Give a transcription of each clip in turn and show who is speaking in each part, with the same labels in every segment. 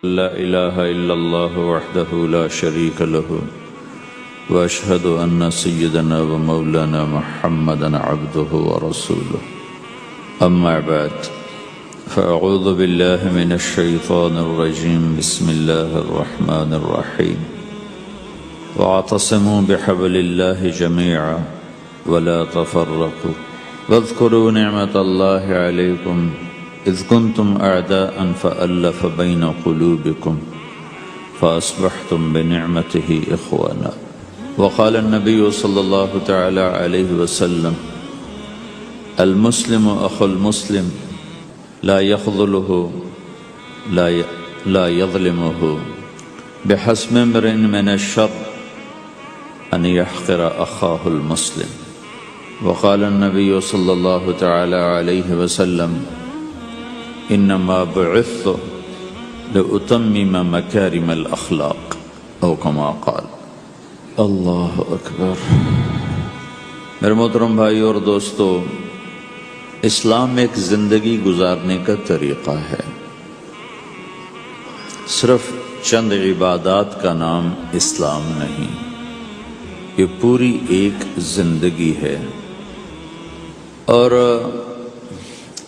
Speaker 1: لا إله إلا الله وحده لا شريك له وأشهد أن سيدنا ومولانا محمدا عبده ورسوله أما بعد فأعوذ بالله من الشيطان الرجيم بسم الله الرحمن الرحيم واعتصموا بحبل الله جميعا ولا تفرقوا واذكروا نعمة الله عليكم إذ كنتم أعداء فألف بين قلوبكم فأصبحتم بنعمته إخوانا وقال النبي صلى الله تعالى عليه وسلم المسلم أخو المسلم لا يخذله لا يظلمه بحسب امرئ من الشر أن يحقر أخاه المسلم وقال النبي صلى الله تعالى عليه وسلم انما بعثت لأتمم مكارم الاخلاق او كما قال اللہ اکبر۔ میرے محترم بھائی اور دوستو، اسلام ایک زندگی گزارنے کا طریقہ ہے، صرف چند عبادات کا نام اسلام نہیں، یہ پوری ایک زندگی ہے۔ اور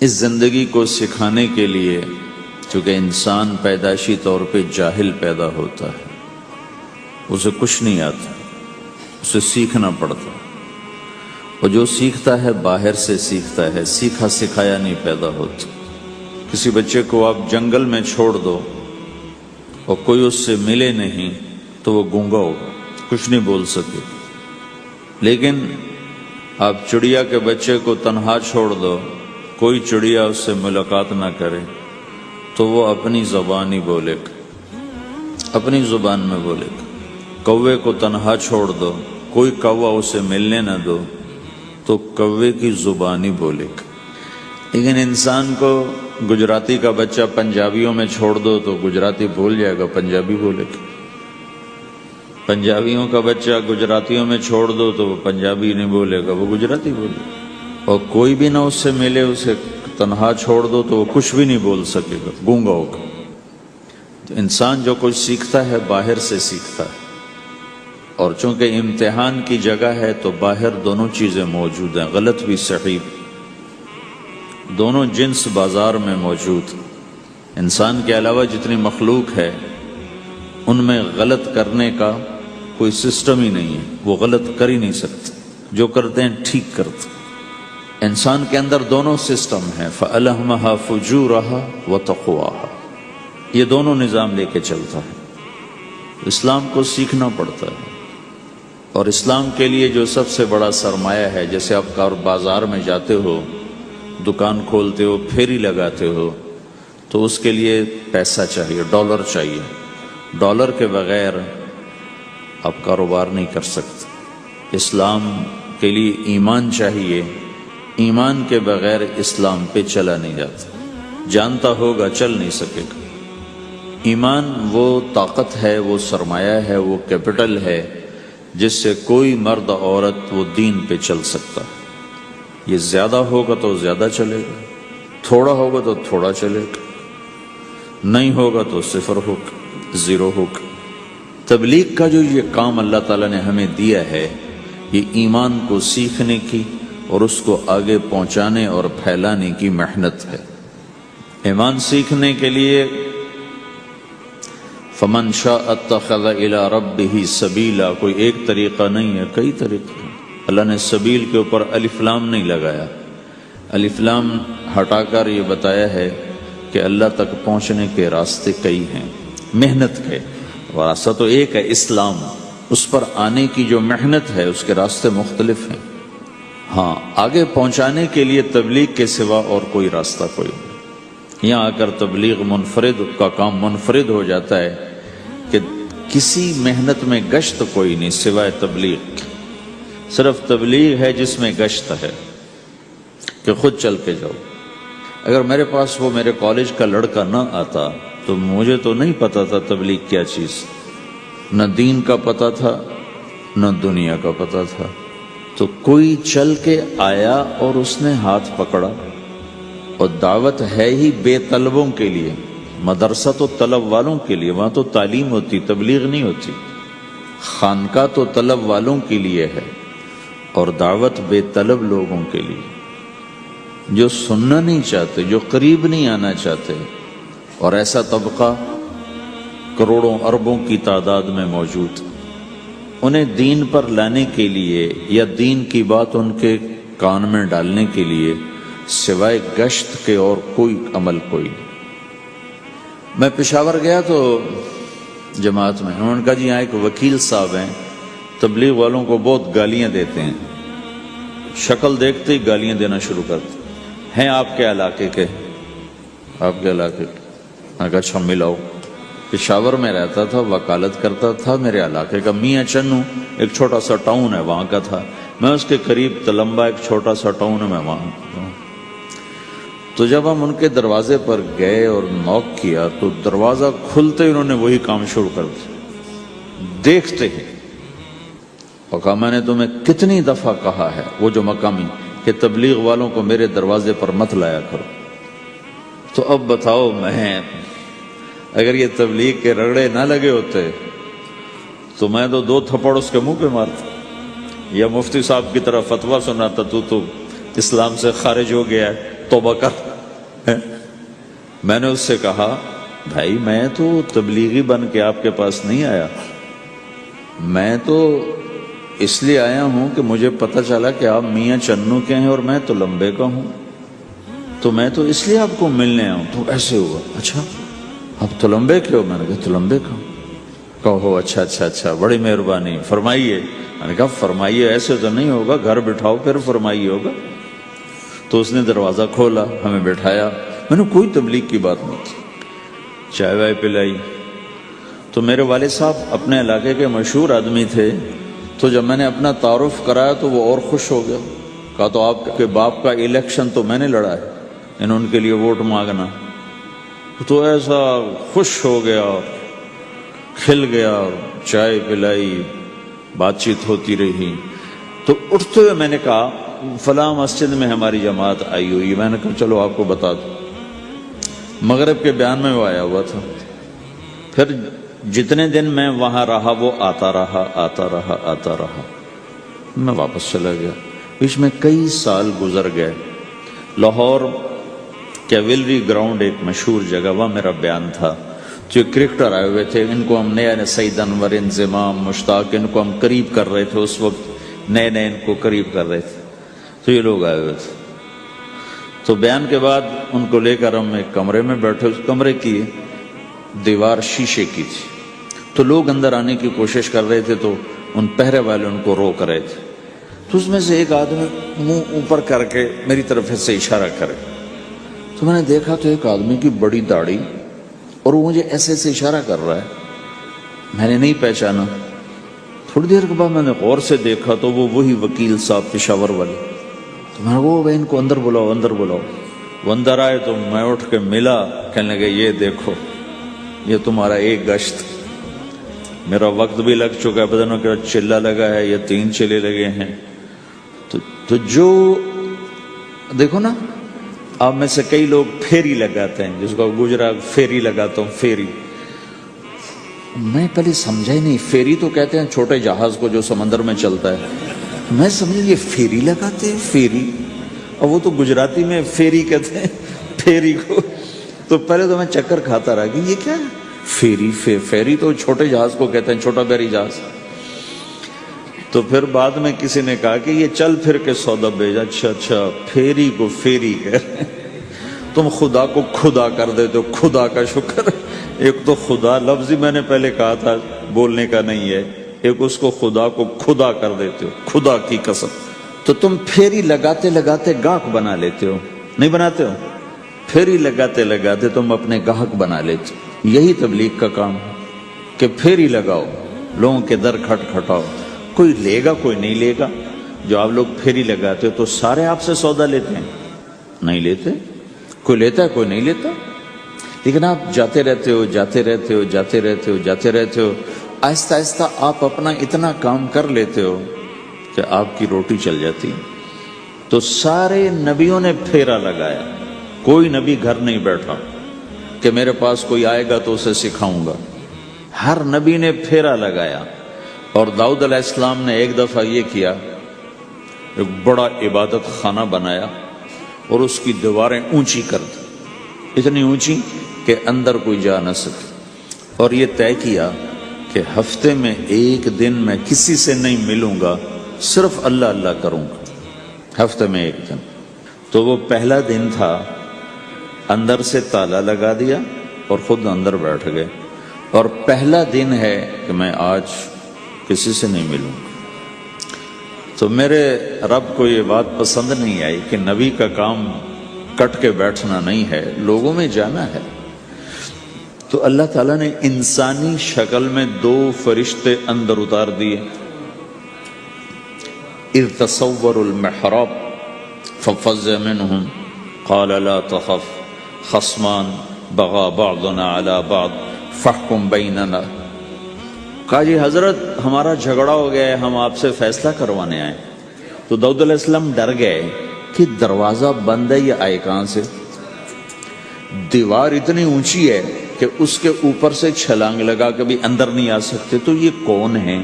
Speaker 1: اس زندگی کو سکھانے کے لیے، چونکہ انسان پیدائشی طور پہ جاہل پیدا ہوتا ہے، اسے کچھ نہیں آتا، اسے سیکھنا پڑتا، اور جو سیکھتا ہے باہر سے سیکھتا ہے، سیکھا سکھایا نہیں پیدا ہوتا۔ کسی بچے کو آپ جنگل میں چھوڑ دو اور کوئی اس سے ملے نہیں تو وہ گونگا ہوگا، کچھ نہیں بول سکے۔ لیکن آپ چڑیا کے بچے کو تنہا چھوڑ دو، کوئی چڑیا اس سے ملاقات نہ کرے تو وہ اپنی زبان ہی بولے گا، اپنی زبان میں بولے گا۔ کوے کو تنہا چھوڑ دو، کوئی کوا اسے ملنے نہ دو تو کوے کی زبان ہی بولے گا۔ لیکن انسان کو گجراتی کا بچہ پنجابیوں میں چھوڑ دو تو گجراتی بھول جائے گا، پنجابی بولے گا۔ پنجابیوں کا بچہ گجراتیوں میں چھوڑ دو تو وہ پنجابی نہیں بولے گا، وہ گجراتی بولے گا۔ اور کوئی بھی نہ اس سے ملے، اسے تنہا چھوڑ دو تو وہ کچھ بھی نہیں بول سکے گا، گونگا ہوگا۔ تو انسان جو کچھ سیکھتا ہے باہر سے سیکھتا ہے، اور چونکہ امتحان کی جگہ ہے تو باہر دونوں چیزیں موجود ہیں، غلط بھی صحیح بھی، دونوں جنس بازار میں موجود۔ انسان کے علاوہ جتنی مخلوق ہے ان میں غلط کرنے کا کوئی سسٹم ہی نہیں ہے، وہ غلط کر ہی نہیں سکتے، جو کرتے ہیں ٹھیک کرتے۔ انسان کے اندر دونوں سسٹم ہیں، فَأَلْهَمَهَا فُجُورَهَا وَتَقْوَاهَا، یہ دونوں نظام لے کے چلتا ہے۔ اسلام کو سیکھنا پڑتا ہے، اور اسلام کے لیے جو سب سے بڑا سرمایہ ہے، جیسے آپ بازار میں جاتے ہو، دکان کھولتے ہو، پھیری لگاتے ہو، تو اس کے لیے پیسہ چاہیے، ڈالر چاہیے۔ ڈالر کے بغیر آپ کاروبار نہیں کر سکتے۔ اسلام کے لیے ایمان چاہیے، ایمان کے بغیر اسلام پہ چلا نہیں جاتا، جانتا ہوگا چل نہیں سکے گا۔ ایمان وہ طاقت ہے، وہ سرمایہ ہے، وہ کیپٹل ہے جس سے کوئی مرد عورت وہ دین پہ چل سکتا ہے۔ یہ زیادہ ہوگا تو زیادہ چلے گا، تھوڑا ہوگا تو تھوڑا چلے گا، نہیں ہوگا تو صفر ہوگا، زیرو ہوگا۔ تبلیغ کا جو یہ کام اللہ تعالیٰ نے ہمیں دیا ہے، یہ ایمان کو سیکھنے کی اور اس کو آگے پہنچانے اور پھیلانے کی محنت ہے۔ ایمان سیکھنے کے لیے فَمَنْ شَاءَ اتَّخَذَ إِلَىٰ رَبِّهِ سَبِيلًا، کوئی ایک طریقہ نہیں ہے، کئی طریقے ہیں۔ اللہ نے سبیل کے اوپر الف لام نہیں لگایا، الف لام ہٹا کر یہ بتایا ہے کہ اللہ تک پہنچنے کے راستے کئی ہیں، محنت ہے۔ راستہ تو ایک ہے اسلام، اس پر آنے کی جو محنت ہے اس کے راستے مختلف ہیں۔ ہاں، آگے پہنچانے کے لیے تبلیغ کے سوا اور کوئی راستہ کوئی نہیں۔ یہاں آ کر تبلیغ منفرد کا کام منفرد ہو جاتا ہے کہ کسی محنت میں گشت کوئی نہیں سوائے تبلیغ۔ صرف تبلیغ ہے جس میں گشت ہے کہ خود چل کے جاؤ۔ اگر میرے پاس وہ میرے کالج کا لڑکا نہ آتا تو مجھے تو نہیں پتا تھا تبلیغ کیا چیز، نہ دین کا پتا تھا نہ دنیا کا پتا تھا۔ تو کوئی چل کے آیا اور اس نے ہاتھ پکڑا، اور دعوت ہے ہی بے طلبوں کے لیے، مدرسہ تو طلب والوں کے لیے، وہاں تو تعلیم ہوتی، تبلیغ نہیں ہوتی۔ خانقاہ تو طلب والوں کے لیے ہے، اور دعوت بے طلب لوگوں کے لیے، جو سننا نہیں چاہتے، جو قریب نہیں آنا چاہتے، اور ایسا طبقہ کروڑوں اربوں کی تعداد میں موجود، انہیں دین پر لانے کے لیے یا دین کی بات ان کے کان میں ڈالنے کے لیے سوائے گشت کے اور کوئی عمل کوئی نہیں۔ میں پشاور گیا تو جماعت میں انہوں نے کہا جی یہاں ایک وکیل صاحب ہیں، تبلیغ والوں کو بہت گالیاں دیتے ہیں، شکل دیکھتے ہی گالیاں دینا شروع کرتے ہیں، آپ کے علاقے کے؟ آپ کے علاقے کے؟ میں کہا اچھا ملاؤ۔ پشاور میں رہتا تھا، وکالت کرتا تھا، میرے علاقے کا میاں چنو ایک چھوٹا سا ٹاؤن ہے وہاں کا تھا، میں اس کے قریب تلمبا ایک چھوٹا سا ٹاؤن ہے میں وہاں۔ تو جب ہم ان کے دروازے پر گئے اور نوک کیا تو دروازہ کھلتے ہی انہوں نے وہی کام شروع کر دیا، دیکھتے ہی۔ اور کہا میں نے تمہیں کتنی دفعہ کہا ہے، وہ جو مقامی، کہ تبلیغ والوں کو میرے دروازے پر مت لایا کرو۔ تو اب بتاؤ، میں اگر یہ تبلیغ کے رگڑے نہ لگے ہوتے تو میں تو 2 تھپڑ اس کے منہ پہ مارتا، یا مفتی صاحب کی طرف فتویٰ سناتا، تو اسلام سے خارج ہو گیا ہے، توبہ کر۔ میں نے اس سے کہا بھائی میں تو تبلیغی بن کے آپ کے پاس نہیں آیا، میں تو اس لیے آیا ہوں کہ مجھے پتہ چلا کہ آپ میاں چنو کے ہیں اور میں تلمبے کا ہوں، تو میں تو اس لیے آپ کو ملنے آیا ہوں۔ تو ایسے ہوا، اچھا آپ تلمبے کے ہو؟ میں نے کہا تلمبے کا ہوں۔ کہو اچھا اچھا اچھا، بڑی مہربانی، فرمائیے۔ میں نے کہا فرمائیے ایسے تو نہیں ہوگا، گھر بٹھاؤ پھر فرمائیے ہوگا۔ تو اس نے دروازہ کھولا، ہمیں بٹھایا، میں نے کوئی تبلیغ کی بات نہیں کی، چائے وائے پلائی۔ تو میرے والد صاحب اپنے علاقے کے مشہور آدمی تھے، تو جب میں نے اپنا تعارف کرایا تو وہ اور خوش ہو گیا، کہا تو آپ کے باپ کا الیکشن تو میں نے لڑا ہے، ان کے لیے ووٹ مانگنا۔ تو ایسا خوش ہو گیا، کھل گیا، چائے پلائی، بات چیت ہوتی رہی۔ تو اٹھتے ہوئے میں نے کہا فلاں مسجد میں ہماری جماعت آئی ہوئی، میں نے کہا چلو آپ کو بتا دوں۔ مغرب کے بیان میں وہ آیا ہوا تھا، پھر جتنے دن میں وہاں رہا وہ آتا رہا آتا رہا آتا رہا، میں واپس چلا گیا۔ بیچ میں کئی سال گزر گئے، لاہور کیولری گراؤنڈ ایک مشہور جگہ، وہاں میرا بیان تھا۔ جو کرکٹر آئے ہوئے تھے، ان کو ہم نئے سعید انور، انضمام، مشتاق، ان کو ہم قریب کر رہے تھے، اس وقت نئے نئے ان کو قریب کر رہے تھے، تو یہ لوگ آئے ہوئے تھے۔ تو بیان کے بعد ان کو لے کر ہم ایک کمرے میں بیٹھے، اس کمرے کی دیوار شیشے کی تھی، تو لوگ اندر آنے کی کوشش کر رہے تھے، تو ان پہرے والے ان کو روک رہے تھے۔ تو اس میں سے ایک آدمی منہ اوپر کر کے میری طرف سے اشارہ کرے، تو میں نے دیکھا تو ایک آدمی کی بڑی داڑھی، اور وہ مجھے ایسے ایسے اشارہ کر رہا ہے، میں نے نہیں پہچانا۔ تھوڑی دیر کے بعد میں نے غور سے دیکھا تو وہ وہی وکیل صاحب پشاور والے، تو میں نے کہا وہ ان کو اندر بلاؤ اندر بلاؤ۔ وہ اندر آئے تو میں اٹھ کے ملا، کہنے لگے یہ دیکھو یہ تمہارا ایک گشت، میرا وقت بھی لگ چکا ہے، بدنوں کا چلہ لگا ہے، یا 3 چلے لگے ہیں۔ تو جو دیکھو نا، آپ میں سے کئی لوگ پھیری لگاتے ہیں، جس کو گجرات پھیری لگاتا ہوں، پھیری۔ میں پہلے سمجھا ہی نہیں، پھیری تو کہتے ہیں چھوٹے جہاز کو جو سمندر میں چلتا ہے، میں سمجھا یہ پھیری لگاتے ہیں، پھیری، اور وہ تو گجراتی میں پھیری کہتے ہیں پھیری کو۔ تو پہلے تو میں چکر کھاتا رہا کہ یہ کیا ہے پھیری، پھیری تو چھوٹے جہاز کو کہتے ہیں، چھوٹا بحری جہاز۔ تو پھر بعد میں کسی نے کہا کہ یہ چل پھر کے سودا بھیجا، اچھا اچھا پھیری کو پھیری کہہ رہے ہیں، تم خدا کو خدا کر دیتے ہو، خدا کا شکر۔ ایک تو خدا لفظ ہی میں نے پہلے کہا تھا بولنے کا نہیں ہے، ایک اس کو خدا کو خدا کر دیتے ہو، خدا کی قسم۔ تو تم پھیری لگاتے لگاتے گاہک بنا لیتے ہو، نہیں بناتے ہو؟ پھیری لگاتے لگاتے تم اپنے گاہک بنا لیتے ہو۔ یہی تبلیغ کا کام ہے کہ پھیری لگاؤ، لوگوں کے در کھٹکھٹاؤ، کوئی لے گا کوئی نہیں لے گا۔ جو آپ لوگ پھیری لگاتے ہو تو سارے آپ سے سودا لیتے ہیں؟ نہیں لیتے، کوئی لیتا ہے کوئی نہیں لیتا، لیکن آپ جاتے رہتے ہو جاتے رہتے ہو جاتے رہتے ہو جاتے رہتے ہو، آہستہ آہستہ آپ اپنا اتنا کام کر لیتے ہو کہ آپ کی روٹی چل جاتی۔ تو سارے نبیوں نے پھیرا لگایا، کوئی نبی گھر نہیں بیٹھا، کہ میرے پاس کوئی آئے گا تو اسے سکھاؤں گا. ہر نبی نے پھیرا لگایا. اور داؤد علیہ السلام نے ایک دفعہ یہ کیا، ایک بڑا عبادت خانہ بنایا اور اس کی دیواریں اونچی کر دی، اتنی اونچی کہ اندر کوئی جا نہ سکے. اور یہ طے کیا کہ ہفتے میں ایک دن میں کسی سے نہیں ملوں گا، صرف اللہ اللہ کروں گا، ہفتے میں ایک دن. تو وہ پہلا دن تھا، اندر سے تالا لگا دیا اور خود اندر بیٹھ گئے. اور پہلا دن ہے کہ میں آج کسی سے نہیں ملوں گا. تو میرے رب کو یہ بات پسند نہیں آئی کہ نبی کا کام کٹ کے بیٹھنا نہیں ہے، لوگوں میں جانا ہے. تو اللہ تعالیٰ نے انسانی شکل میں 2 فرشتے اندر اتار دیے. اذ تصوروا المحراب ففزع منهم قال لا تخف خصمان بغى بعضنا على بعض فاحكم بيننا. کہا جی حضرت ہمارا جھگڑا ہو گیا ہے، ہم آپ سے فیصلہ کروانے آئے. تو داؤد علیہ السلام ڈر گئے کہ دروازہ بند ہے، یہ آئے کہاں سے؟ دیوار اتنی اونچی ہے کہ اس کے اوپر سے چھلانگ لگا کے بھی اندر نہیں آ سکتے. تو یہ کون ہے،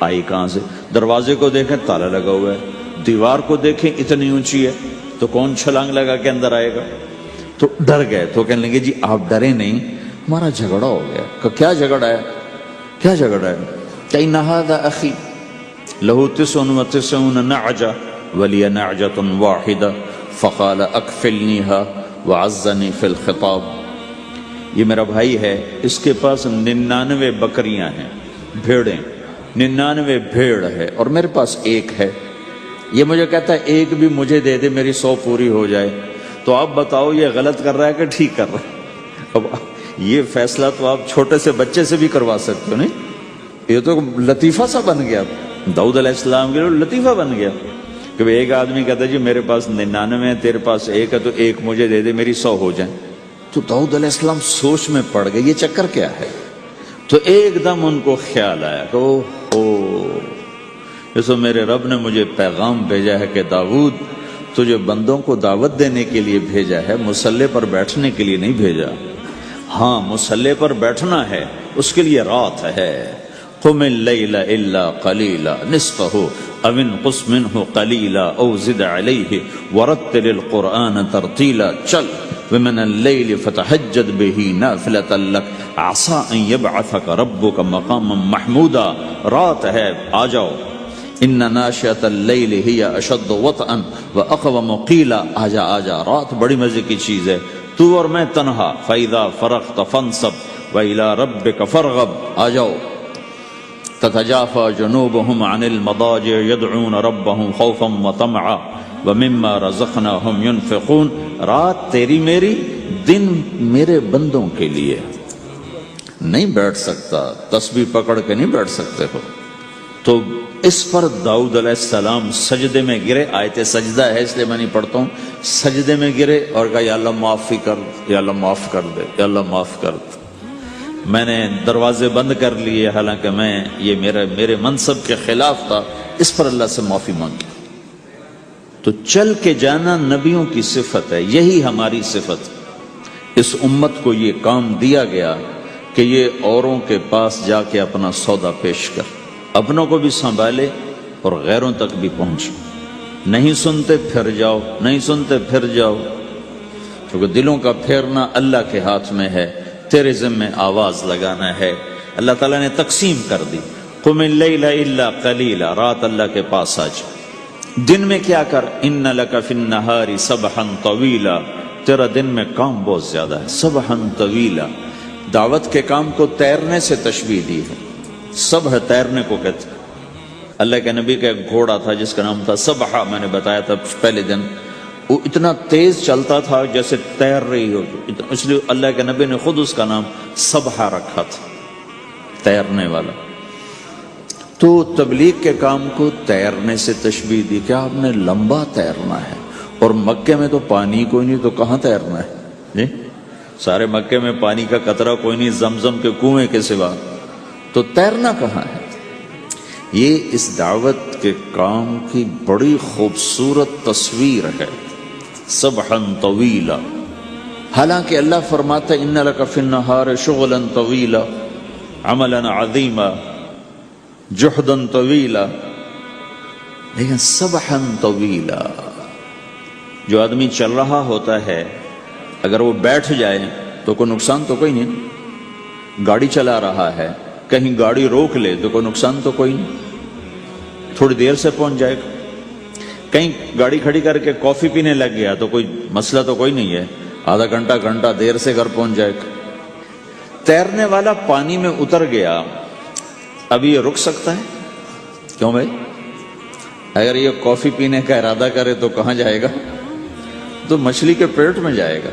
Speaker 1: آئی کہاں سے؟ دروازے کو دیکھیں تالا لگا ہوا ہے، دیوار کو دیکھیں اتنی اونچی ہے، تو کون چھلانگ لگا کے اندر آئے گا؟ تو ڈر گئے. تو کہنے لگے جی آپ ڈرے نہیں، ہمارا جھگڑا ہو گیا. کہ کیا جھگڑا ہے؟ کیا جھگڑا ہے؟ کہ ان ھذا اخی لہ 99 نعجہ ولی نعجۃ واحدہ فقال اکفلنیها وعزنی فی الخطاب. یہ میرا بھائی ہے، اس کے پاس 99 بکریاں ہیں، بھیڑیں، 99 بھیڑ ہے، اور میرے پاس ایک ہے. یہ مجھے کہتا ہے ایک بھی مجھے دے دے، میری 100 پوری ہو جائے. تو آپ بتاؤ یہ غلط کر رہا ہے کہ ٹھیک کر رہا ہے؟ اب یہ فیصلہ تو آپ چھوٹے سے بچے سے بھی کروا سکتے ہو. نہیں، یہ تو لطیفہ سا بن گیا داؤد علیہ السلام کے لیے، لطیفہ بن گیا کہ ایک آدمی کہتا ہے جی میرے پاس 99 ہے، تیرے پاس ایک ہے، تو ایک مجھے دے دے، میری 100 ہو جائیں. تو داؤد علیہ السلام سوچ میں پڑ گئے یہ چکر کیا ہے. تو ایک دم ان کو خیال آیا کہ اوہ، جیسے میرے رب نے مجھے پیغام بھیجا ہے کہ داؤد تجھے بندوں کو دعوت دینے کے لیے بھیجا ہے، مصلی پر بیٹھنے کے لیے نہیں بھیجا. ہاں مصلی پر بیٹھنا ہے، اس کے لیے رات ہے. قم اللیل الا قلیلا نصفہ او انقص منہ قلیلا او زد علیہ ورتل القرآن ترتیلا. چل ومن اللیل فتہجد بہ نافلۃ لک عسیٰ ان یبعثک ربک مقاما محمودا. رات ہے، آ جاؤ. ان ناشئۃ اللیل ہی اشد وطئا واقوم قیلا. آجا آجا، رات بڑی مزے کی چیز ہے، تو اور میں تنہا. فاذا فرغت فانصب والى ربک فارغب. آ جاؤ. تتجافى جنوبهم عن المضاجع يدعون ربهم خوفا وطمعا ومما رزقناهم ينفقون. رات تیری میری، دن میرے بندوں کے لیے. نہیں بیٹھ سکتا، تسبیح پکڑ کے نہیں بیٹھ سکتے ہو. تو اس پر داؤد علیہ السلام سجدے میں گرے. آیت سجدہ ہے اس لیے میں نہیں پڑھتا ہوں. سجدے میں گرے اور کہا یا اللہ معافی کر، یا اللہ معاف کر دے، یا اللہ معاف کر دے. میں نے دروازے بند کر لیے، حالانکہ میں یہ میرے منصب کے خلاف تھا، اس پر اللہ سے معافی مانگی. تو چل کے جانا نبیوں کی صفت ہے، یہی ہماری صفت. اس امت کو یہ کام دیا گیا کہ یہ اوروں کے پاس جا کے اپنا سودا پیش کر، اپنوں کو بھی سنبھالے اور غیروں تک بھی پہنچے. نہیں سنتے پھر جاؤ، نہیں سنتے پھر جاؤ، کیونکہ دلوں کا پھیرنا اللہ کے ہاتھ میں ہے. تیرے ذمہ آواز لگانا ہے. اللہ تعالیٰ نے تقسیم کر دی. قم اللیل الا قلیلا، رات اللہ کے پاس آ جا. دن میں کیا کر؟ ان لک فی النہار سبحا طویلا، تیرا دن میں کام بہت زیادہ ہے. سبحا طویلا، دعوت کے کام کو تیرنے سے تشبیہ دی ہے. سبح تیرنے کو کہتے. اللہ کے نبی کا ایک گھوڑا تھا جس کا نام تھا سبحہ، میں نے بتایا تھا پہلے دن. وہ اتنا تیز چلتا تھا جیسے تیر رہی ہو، اس لیے اللہ کے نبی نے خود اس کا نام سبحہ رکھا تھا، تیرنے والا. تو تبلیغ کے کام کو تیرنے سے تشبیہ دی کہ آپ نے لمبا تیرنا ہے. اور مکے میں تو پانی کوئی نہیں، تو کہاں تیرنا ہے جی؟ سارے مکے میں پانی کا قطرہ کوئی نہیں، زمزم کے کنویں کے سوا، تو تیرنا کہاں ہے؟ یہ اس دعوت کے کام کی بڑی خوبصورت تصویر ہے. سبحا طویلا، حالانکہ اللہ فرماتا ہے ان لک فی النہار شغلا طویلا عملا عظیما جہدا طویلا، لیکن سبحا طویلا، جو آدمی چل رہا ہوتا ہے اگر وہ بیٹھ جائے تو کوئی نقصان تو کوئی نہیں، گاڑی چلا رہا ہے کہیں گاڑی روک لے تو کوئی نقصان تو کوئی نہیں، تھوڑی دیر سے پہنچ جائے گا، کہیں گاڑی کھڑی کر کے کافی پینے لگ گیا تو کوئی مسئلہ تو کوئی نہیں ہے، آدھا گھنٹہ دیر سے گھر پہنچ جائے گا۔ تیرنے والا پانی میں اتر گیا، اب یہ رک سکتا ہے؟ کیوں بھائی؟ اگر یہ کافی پینے کا ارادہ کرے تو کہاں جائے گا؟ تو مچھلی کے پیٹ میں جائے گا۔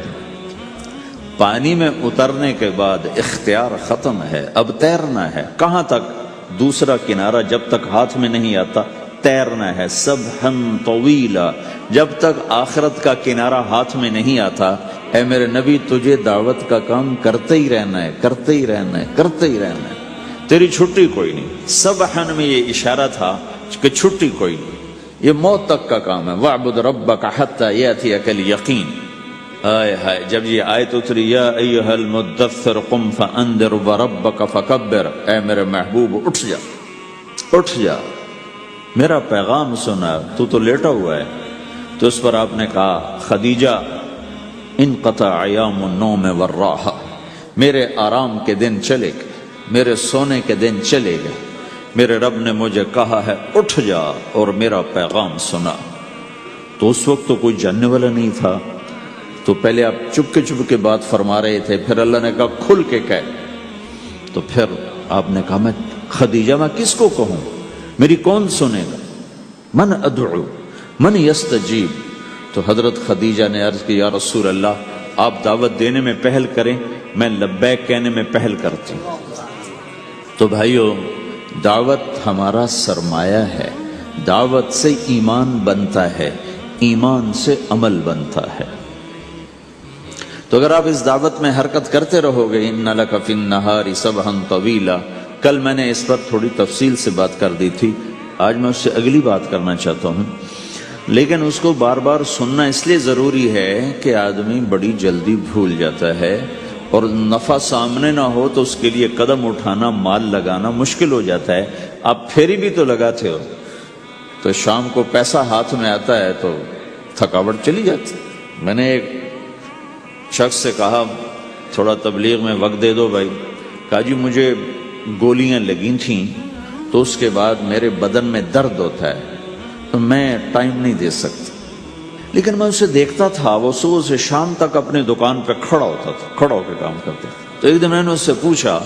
Speaker 1: پانی میں اترنے کے بعد اختیار ختم ہے، اب تیرنا ہے۔ کہاں تک؟ دوسرا کنارہ جب تک ہاتھ میں نہیں آتا تیرنا ہے، سبحا طویلا، جب تک آخرت کا کنارہ ہاتھ میں نہیں آتا۔ اے میرے نبی تجھے دعوت کا کام کرتے ہی رہنا ہے، کرتے ہی رہنا ہے، کرتے ہی رہنا ہے، تیری چھٹی کوئی نہیں۔ سبحا میں یہ اشارہ تھا کہ چھٹی کوئی نہیں، یہ موت تک کا کام ہے۔ وَاعْبُدْ رَبَّكَ حَتَّى يَأْتِيَكَ الْيَقِينُ۔ آئے ہائے، جب یہ آیت اتری یا ایھا المدثر قم فانذر وربک فکبر، اے میرے محبوب اٹھ جا، اٹھ جا، میرا پیغام سنا، تو لیٹا ہوا ہے۔ تو اس پر آپ نے کہا خدیجہ انقطع ایام النوم والراحہ، میرے آرام کے دن چلے گئے، میرے سونے کے دن چلے گئے، میرے رب نے مجھے کہا ہے اٹھ جا اور میرا پیغام سنا۔ تو اس وقت تو کوئی جاننے والا نہیں تھا، تو پہلے آپ چپ کے بات فرما رہے تھے، پھر اللہ نے کہا کھل کے کہہ، تو پھر آپ نے کہا میں خدیجہ میں کس کو کہوں، میری کون سنے گا، من ادعو من یستجیب۔ تو حضرت خدیجہ نے عرض کی یا رسول اللہ آپ دعوت دینے میں پہل کریں، میں لبیک کہنے میں پہل کرتی ہوں۔ تو بھائیو، دعوت ہمارا سرمایہ ہے، دعوت سے ایمان بنتا ہے، ایمان سے عمل بنتا ہے۔ تو اگر آپ اس دعوت میں حرکت کرتے رہو گے، ان لک فی النہار سبحا طویلا، کل میں نے اس پر تھوڑی تفصیل سے بات کر دی تھی، آج میں اس سے اگلی بات کرنا چاہتا ہوں، لیکن اس کو بار بار سننا اس لیے ضروری ہے کہ آدمی بڑی جلدی بھول جاتا ہے، اور نفع سامنے نہ ہو تو اس کے لیے قدم اٹھانا، مال لگانا مشکل ہو جاتا ہے۔ آپ پھیری بھی تو لگاتے ہو، تو شام کو پیسہ ہاتھ میں آتا ہے تو تھکاوٹ چلی جاتی۔ میں نے ایک شخص سے کہا تھوڑا تبلیغ میں وقت دے دو بھائی، کہا جی مجھے گولیاں لگی تھیں تو اس کے بعد میرے بدن میں درد ہوتا ہے تو میں ٹائم نہیں دے سکتا، لیکن میں اسے دیکھتا تھا وہ صبح سے شام تک اپنی دکان پہ کھڑا ہوتا تھا، کھڑا ہو کے کام کرتا تھا۔ تو ایک دن میں نے اس سے پوچھا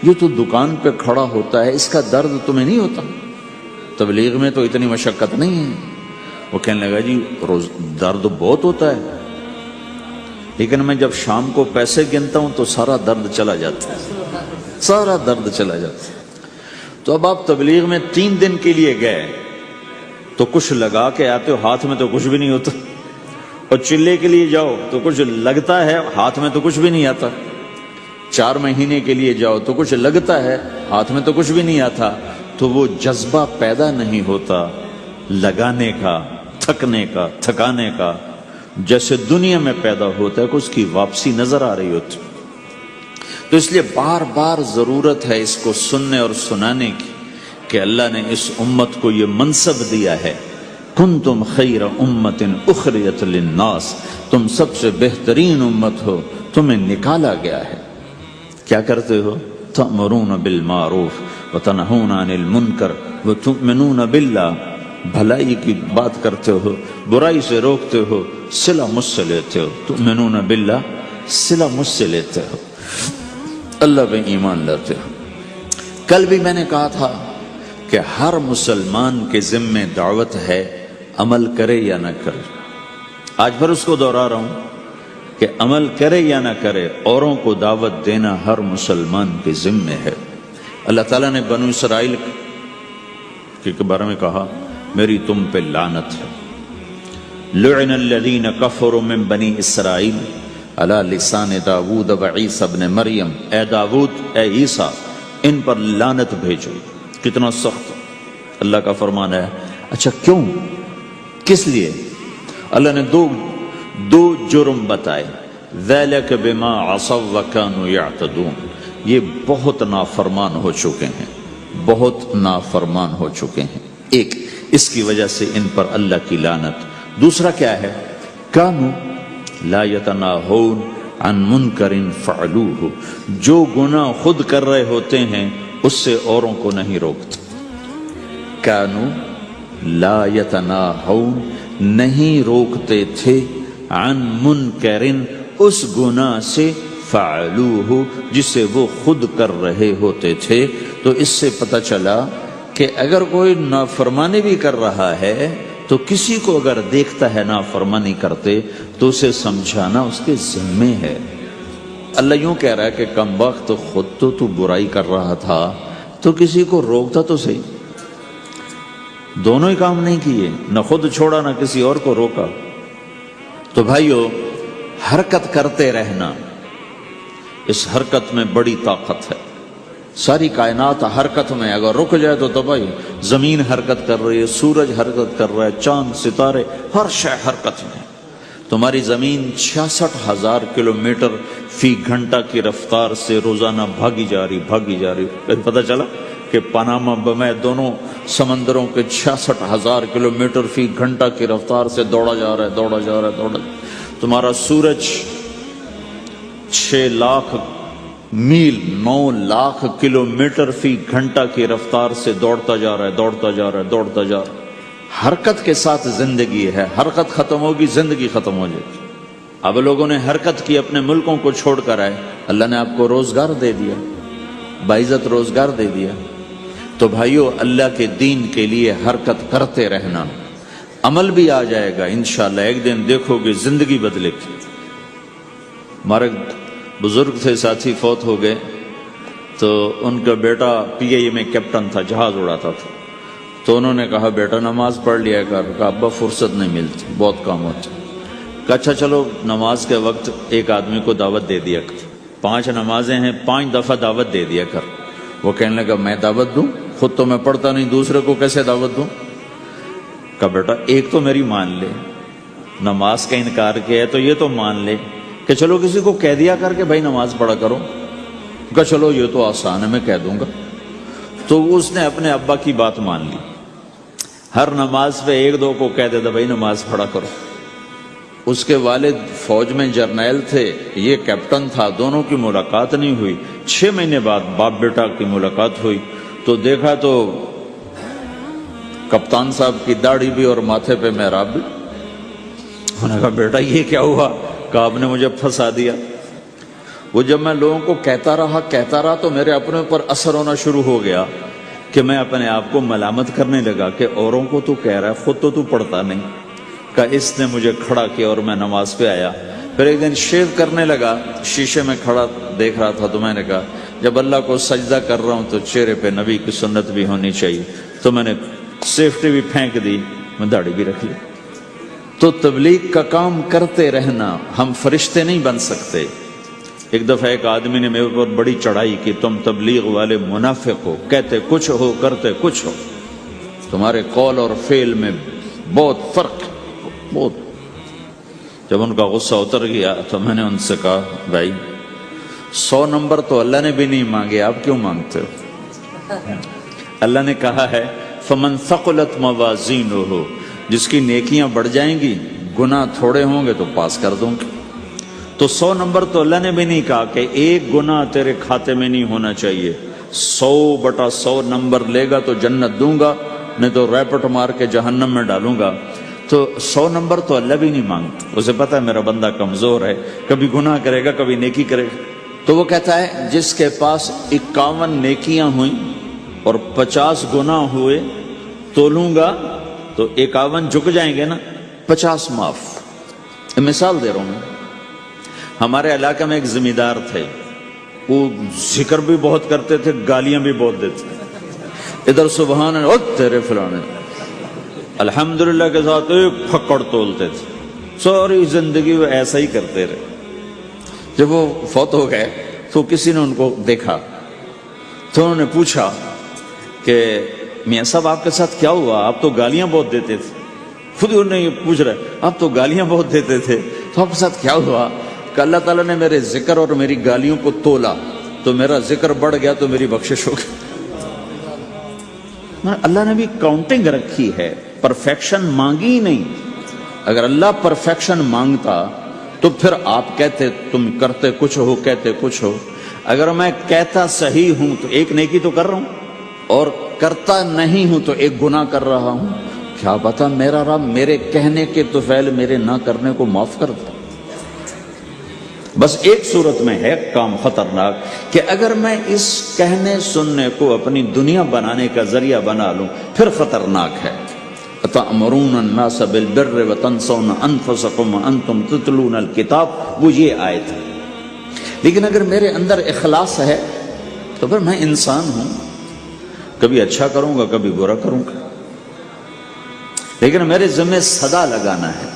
Speaker 1: یہ تو دکان پہ کھڑا ہوتا ہے، اس کا درد تمہیں نہیں ہوتا؟ تبلیغ میں تو اتنی مشقت نہیں ہے۔ وہ کہنے لگا جی روز درد بہت ہوتا ہے، لیکن میں جب شام کو پیسے گنتا ہوں تو سارا درد چلا جاتا ہے، سارا درد چلا جاتا ہے۔ تو اب آپ تبلیغ میں 3 دن کے لیے گئے تو کچھ لگا کے آتے ہو، ہاتھ میں تو کچھ بھی نہیں ہوتا، اور چلے کے لیے جاؤ تو کچھ لگتا ہے، ہاتھ میں تو کچھ بھی نہیں آتا۔ 4 مہینے کے لیے جاؤ تو کچھ لگتا ہے، ہاتھ میں تو کچھ بھی نہیں آتا۔ تو وہ جذبہ پیدا نہیں ہوتا لگانے کا، تھکنے کا، تھکانے کا، جیسے دنیا میں پیدا ہوتا ہے کہ اس کی واپسی نظر آ رہی ہوتی۔ تو اس لیے بار بار ضرورت ہے اس کو سننے اور سنانے کی کہ اللہ نے اس امت کو یہ منصب دیا ہے، کنتم خیر امت اخرجت للناس، تم سب سے بہترین امت ہو، تمہیں نکالا گیا ہے۔ کیا کرتے ہو؟ تأمرون بالمعروف وتنہون عن المنکر وتؤمنون باللہ، بھلائی کی بات کرتے ہو، برائی سے روکتے ہو، صلہ مجھ سے لیتے ہو، تؤمنون باللہ، صلہ مجھ سے لیتے ہو، اللہ پہ ایمان لاتے ہو۔ کل بھی میں نے کہا تھا کہ ہر مسلمان کے ذمہ دعوت ہے، عمل کرے یا نہ کرے۔ آج پھر اس کو دوہرا رہا ہوں کہ عمل کرے یا نہ کرے، اوروں کو دعوت دینا ہر مسلمان کے ذمہ ہے۔ اللہ تعالیٰ نے بنو اسرائیل کے بارے میں کہا میری تم پہ لعنت ہے، لعن الذین کفروا من بنی اسرائیل علی لسان داود و عیسیٰ ابن مریم، اے داود، اے عیسیٰ، ان پر لعنت بھیجو۔ کتنا سخت اللہ کا فرمان ہے۔ اچھا کیوں؟ کس لیے؟ اللہ نے دو جرم بتائے، ذَلِكَ بِمَا عَصَوْا وَكَانُوا يَعْتَدُونَ، یہ بہت نافرمان ہو چکے ہیں، بہت نافرمان ہو چکے ہیں۔ ایک اس کی وجہ سے ان پر اللہ کی لعنت۔ دوسرا کیا ہے؟ کانوا لا یتناہون عن منکر فعلوہ، جو گناہ خود کر رہے ہوتے ہیں اس سے اوروں کو نہیں روکتے۔ کانوا لا یتناہون، نہیں روکتے تھے، عن منکر، اس گناہ سے، فعلوہ، جسے وہ خود کر رہے ہوتے تھے۔ تو اس سے پتہ چلا کہ اگر کوئی نافرمانی بھی کر رہا ہے تو کسی کو اگر دیکھتا ہے نافرمانی کرتے تو اسے سمجھانا اس کے ذمے ہے۔ اللہ یوں کہہ رہا ہے کہ کم وقت خود تو برائی کر رہا تھا تو کسی کو روکتا تو صحیح۔ دونوں ہی کام نہیں کیے، نہ خود چھوڑا نہ کسی اور کو روکا۔ تو بھائیو، حرکت کرتے رہنا، اس حرکت میں بڑی طاقت ہے۔ ساری کائنات حرکت میں، اگر رک جائے تو تباہی۔ زمین حرکت کر رہی ہے، سورج حرکت کر رہا ہے، چاند، ستارے، ہر شے حرکت میں۔ تمہاری زمین 66,000 کلومیٹر فی گھنٹہ کی رفتار سے روزانہ بھاگی جا رہی۔ پتہ چلا کہ پاناما میں دونوں سمندروں کے 66,000 کلومیٹر فی گھنٹہ کی رفتار سے دوڑا جا رہا ہے۔ تمہارا سورج 6 لاکھ میل 9 لاکھ کلومیٹر فی گھنٹہ کی رفتار سے دوڑتا جا رہا ہے۔ حرکت کے ساتھ زندگی ہے، حرکت ختم ہوگی زندگی ختم ہو جائے گی۔ اب لوگوں نے حرکت کی، اپنے ملکوں کو چھوڑ کر آئے، اللہ نے آپ کو روزگار دے دیا، باعزت روزگار دے دیا۔ تو بھائیو، اللہ کے دین کے لیے حرکت کرتے رہنا، عمل بھی آ جائے گا انشاءاللہ۔ ایک دن دیکھو گے زندگی بدلے گی۔ ہمارے بزرگ تھے، ساتھی فوت ہو گئے، تو ان کا بیٹا PIA میں کیپٹن تھا، جہاز اڑاتا تھا۔ تو انہوں نے کہا بیٹا نماز پڑھ لیا کر۔ کہا ابا فرصت نہیں ملتی، بہت کام ہوتا۔ کہا اچھا چلو نماز کے وقت ایک آدمی کو دعوت دے دیا کر، 5 نمازیں ہیں، 5 دفعہ دعوت دے دیا کر۔ وہ کہنے لگا میں دعوت دوں؟ خود تو میں پڑھتا نہیں، دوسرے کو کیسے دعوت دوں؟ کہا بیٹا ایک تو میری مان لے، نماز کا انکار کیا ہے تو یہ تو مان لے کہ چلو کسی کو کہہ دیا کر کے بھائی نماز پڑھا کرو۔ کہا چلو یہ تو آسان ہے، میں کہہ دوں گا۔ تو اس نے اپنے ابا کی بات مان لی، ہر نماز پہ 1-2 کو کہہ دیتا بھائی نماز پڑھا کرو۔ اس کے والد فوج میں جرنیل تھے، یہ کیپٹن تھا، دونوں کی ملاقات نہیں ہوئی۔ 6 مہینے بعد باپ بیٹا کی ملاقات ہوئی تو دیکھا تو کپتان صاحب کی داڑھی بھی اور ماتھے پہ محراب بھی۔ انہوں نے کہا بیٹا یہ کیا ہوا؟ کہا آپ نے مجھے پھنسا دیا۔ وہ جب میں لوگوں کو کہتا رہا تو میرے اپنے اوپر اثر ہونا شروع ہو گیا کہ میں اپنے آپ کو ملامت کرنے لگا کہ اوروں کو تو کہہ رہا ہے، خود تو پڑھتا نہیں۔ کہ اس نے مجھے کھڑا کیا اور میں نماز پہ آیا۔ پھر ایک دن شیو کرنے لگا، شیشے میں کھڑا دیکھ رہا تھا تو میں نے کہا جب اللہ کو سجدہ کر رہا ہوں تو چہرے پہ نبی کی سنت بھی ہونی چاہیے۔ تو میں نے سیفٹی بھی پھینک دی، میں داڑھی بھی رکھ لی۔ تو تبلیغ کا کام کرتے رہنا، ہم فرشتے نہیں بن سکتے۔ ایک دفعہ ایک آدمی نے میرے اوپر بڑی چڑھائی کی، تم تبلیغ والے منافق ہو، کہتے کچھ ہو کرتے کچھ ہو، تمہارے قول اور فعل میں بہت فرق ہے، بہت۔ جب ان کا غصہ اتر گیا تو میں نے ان سے کہا بھائی 100 نمبر تو اللہ نے بھی نہیں مانگے، آپ کیوں مانگتے ہو؟ اللہ نے کہا ہے فمن ثقلت موازینہ، جس کی نیکیاں بڑھ جائیں گی، گناہ تھوڑے ہوں گے تو پاس کر دوں گے۔ تو 100 نمبر تو اللہ نے بھی نہیں کہا کہ ایک گناہ تیرے کھاتے میں نہیں ہونا چاہیے، 100/100 نمبر لے گا تو جنت دوں گا، نہیں تو ریپٹ مار کے جہنم میں ڈالوں گا۔ تو 100 نمبر تو اللہ بھی نہیں مانگتا، اسے پتا ہے میرا بندہ کمزور ہے، کبھی گناہ کرے گا کبھی نیکی کرے گا۔ تو وہ کہتا ہے جس کے پاس 51 نیکیاں ہوئیں اور 50 گناہ ہوئے تولوں گا تو 51 جھک جائیں گے نا، 50 معاف۔ مثال دے رہا ہوں میں، ہمارے علاقے میں ایک ذمہ دار تھے، وہ ذکر بھی بہت کرتے تھے، گالیاں بھی بہت دیتے تھے۔ ادھر سبحان اللہ تیرے فلانے، الحمدللہ کے ساتھ ایک پھکڑ تولتے تھے، ساری زندگی وہ ایسا ہی کرتے رہے۔ جب وہ فوت ہو گئے تو کسی نے ان کو دیکھا تو انہوں نے پوچھا کہ میاں صاحب آپ کے ساتھ کیا ہوا؟ آپ تو گالیاں بہت دیتے تھے۔ خود انہوں نے یہ پوچھ رہے آپ تو گالیاں بہت دیتے تھے تو آپ کے ساتھ کیا ہوا؟ کہ اللہ تعالیٰ نے میرے ذکر اور میری گالیوں کو تولا تو میرا ذکر بڑھ گیا تو میری بخشش ہو گئی. اللہ نے بھی کاؤنٹنگ رکھی ہے، پرفیکشن مانگی ہی نہیں. اگر اللہ پرفیکشن مانگتا تو پھر آپ کہتے تم کرتے کچھ ہو کہتے کچھ ہو. اگر میں کہتا صحیح ہوں تو ایک نیکی تو کر رہا ہوں اور کرتا نہیں ہوں تو ایک گناہ کر رہا ہوں. کیا پتا میرا رب میرے کہنے کے تو فعل میرے نہ کرنے کو معاف کر دے. بس ایک صورت میں ہے کام خطرناک کہ اگر میں اس کہنے سننے کو اپنی دنیا بنانے کا ذریعہ بنا لوں پھر خطرناک ہے. تأمرون الناس بالبر وتنسون انفسکم وانتم تتلون الکتاب، وہ یہ آیت ہے. لیکن اگر میرے اندر اخلاص ہے تو پھر میں انسان ہوں، کبھی اچھا کروں گا کبھی برا کروں گا، لیکن میرے ذمہ صدا لگانا ہے.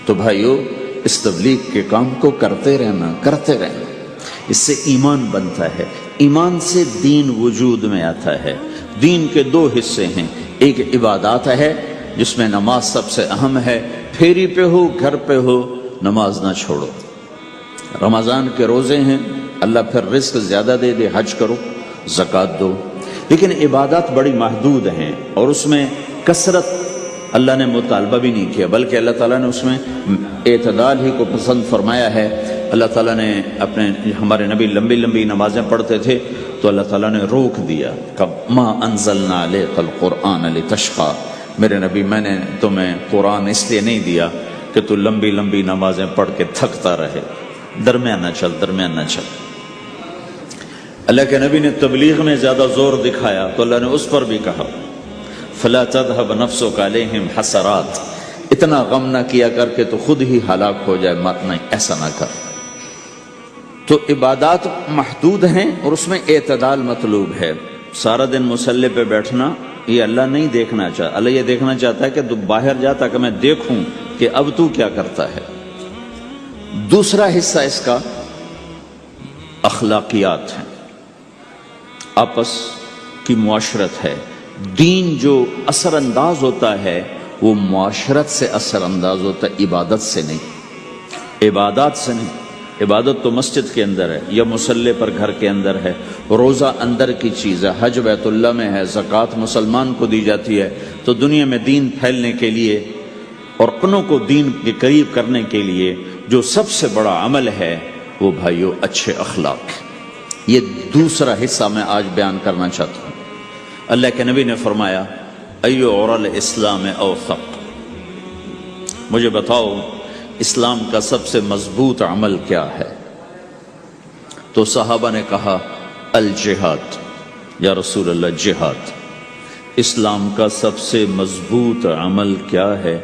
Speaker 1: تو بھائیو اس تبلیغ کے کام کو کرتے رہنا. اس سے ایمان بنتا ہے، ایمان سے دین وجود میں آتا ہے. دین کے دو حصے ہیں، ایک عبادات ہے جس میں نماز سب سے اہم ہے. پھیری پہ ہو گھر پہ ہو نماز نہ چھوڑو. رمضان کے روزے ہیں، اللہ پھر رزق زیادہ دے دے، حج کرو، زکوٰۃ دو. لیکن عبادات بڑی محدود ہیں اور اس میں کثرت اللہ نے مطالبہ بھی نہیں کیا، بلکہ اللہ تعالیٰ نے اس میں اعتدال ہی کو پسند فرمایا ہے. اللہ تعالیٰ نے ہمارے نبی لمبی لمبی نمازیں پڑھتے تھے تو اللہ تعالیٰ نے روک دیا کہ ما انزلنا علیک القرآن لتشقی، میرے نبی میں نے تمہیں قرآن اس لیے نہیں دیا کہ تو لمبی لمبی نمازیں پڑھ کے تھکتا رہے. درمیان نہ چل. اللہ کے نبی نے تبلیغ میں زیادہ زور دکھایا تو اللہ نے اس پر بھی کہا فلا تذهب نفسك عليهم حسرات، اتنا غم نہ کیا کر کے تو خود ہی ہلاک ہو جائے، مت نہیں ایسا نہ کر. تو عبادات محدود ہیں اور اس میں اعتدال مطلوب ہے. سارا دن مصلی پہ بیٹھنا یہ اللہ نہیں دیکھنا چاہتا. اللہ یہ دیکھنا چاہتا ہے کہ تو باہر جا تاکہ میں دیکھوں کہ اب تو کیا کرتا ہے. دوسرا حصہ اس کا اخلاقیات ہیں، آپس کی معاشرت ہے. دین جو اثر انداز ہوتا ہے وہ معاشرت سے اثر انداز ہوتا ہے، عبادت سے نہیں، عبادات سے نہیں. عبادت تو مسجد کے اندر ہے یا مصلی پر گھر کے اندر ہے، روزہ اندر کی چیز ہے، حج بیت اللہ میں ہے، زکوٰۃ مسلمان کو دی جاتی ہے. تو دنیا میں دین پھیلنے کے لیے اور اپنوں کو دین کے قریب کرنے کے لیے جو سب سے بڑا عمل ہے وہ بھائیو اچھے اخلاق. یہ دوسرا حصہ میں آج بیان کرنا چاہتا ہوں. اللہ کے نبی نے فرمایا ایو عرل اسلام اوثق، مجھے بتاؤ اسلام کا سب سے مضبوط عمل کیا ہے؟ تو صحابہ نے کہا الجہاد. یا رسول اللہ جہاد. اسلام کا سب سے مضبوط عمل کیا ہے؟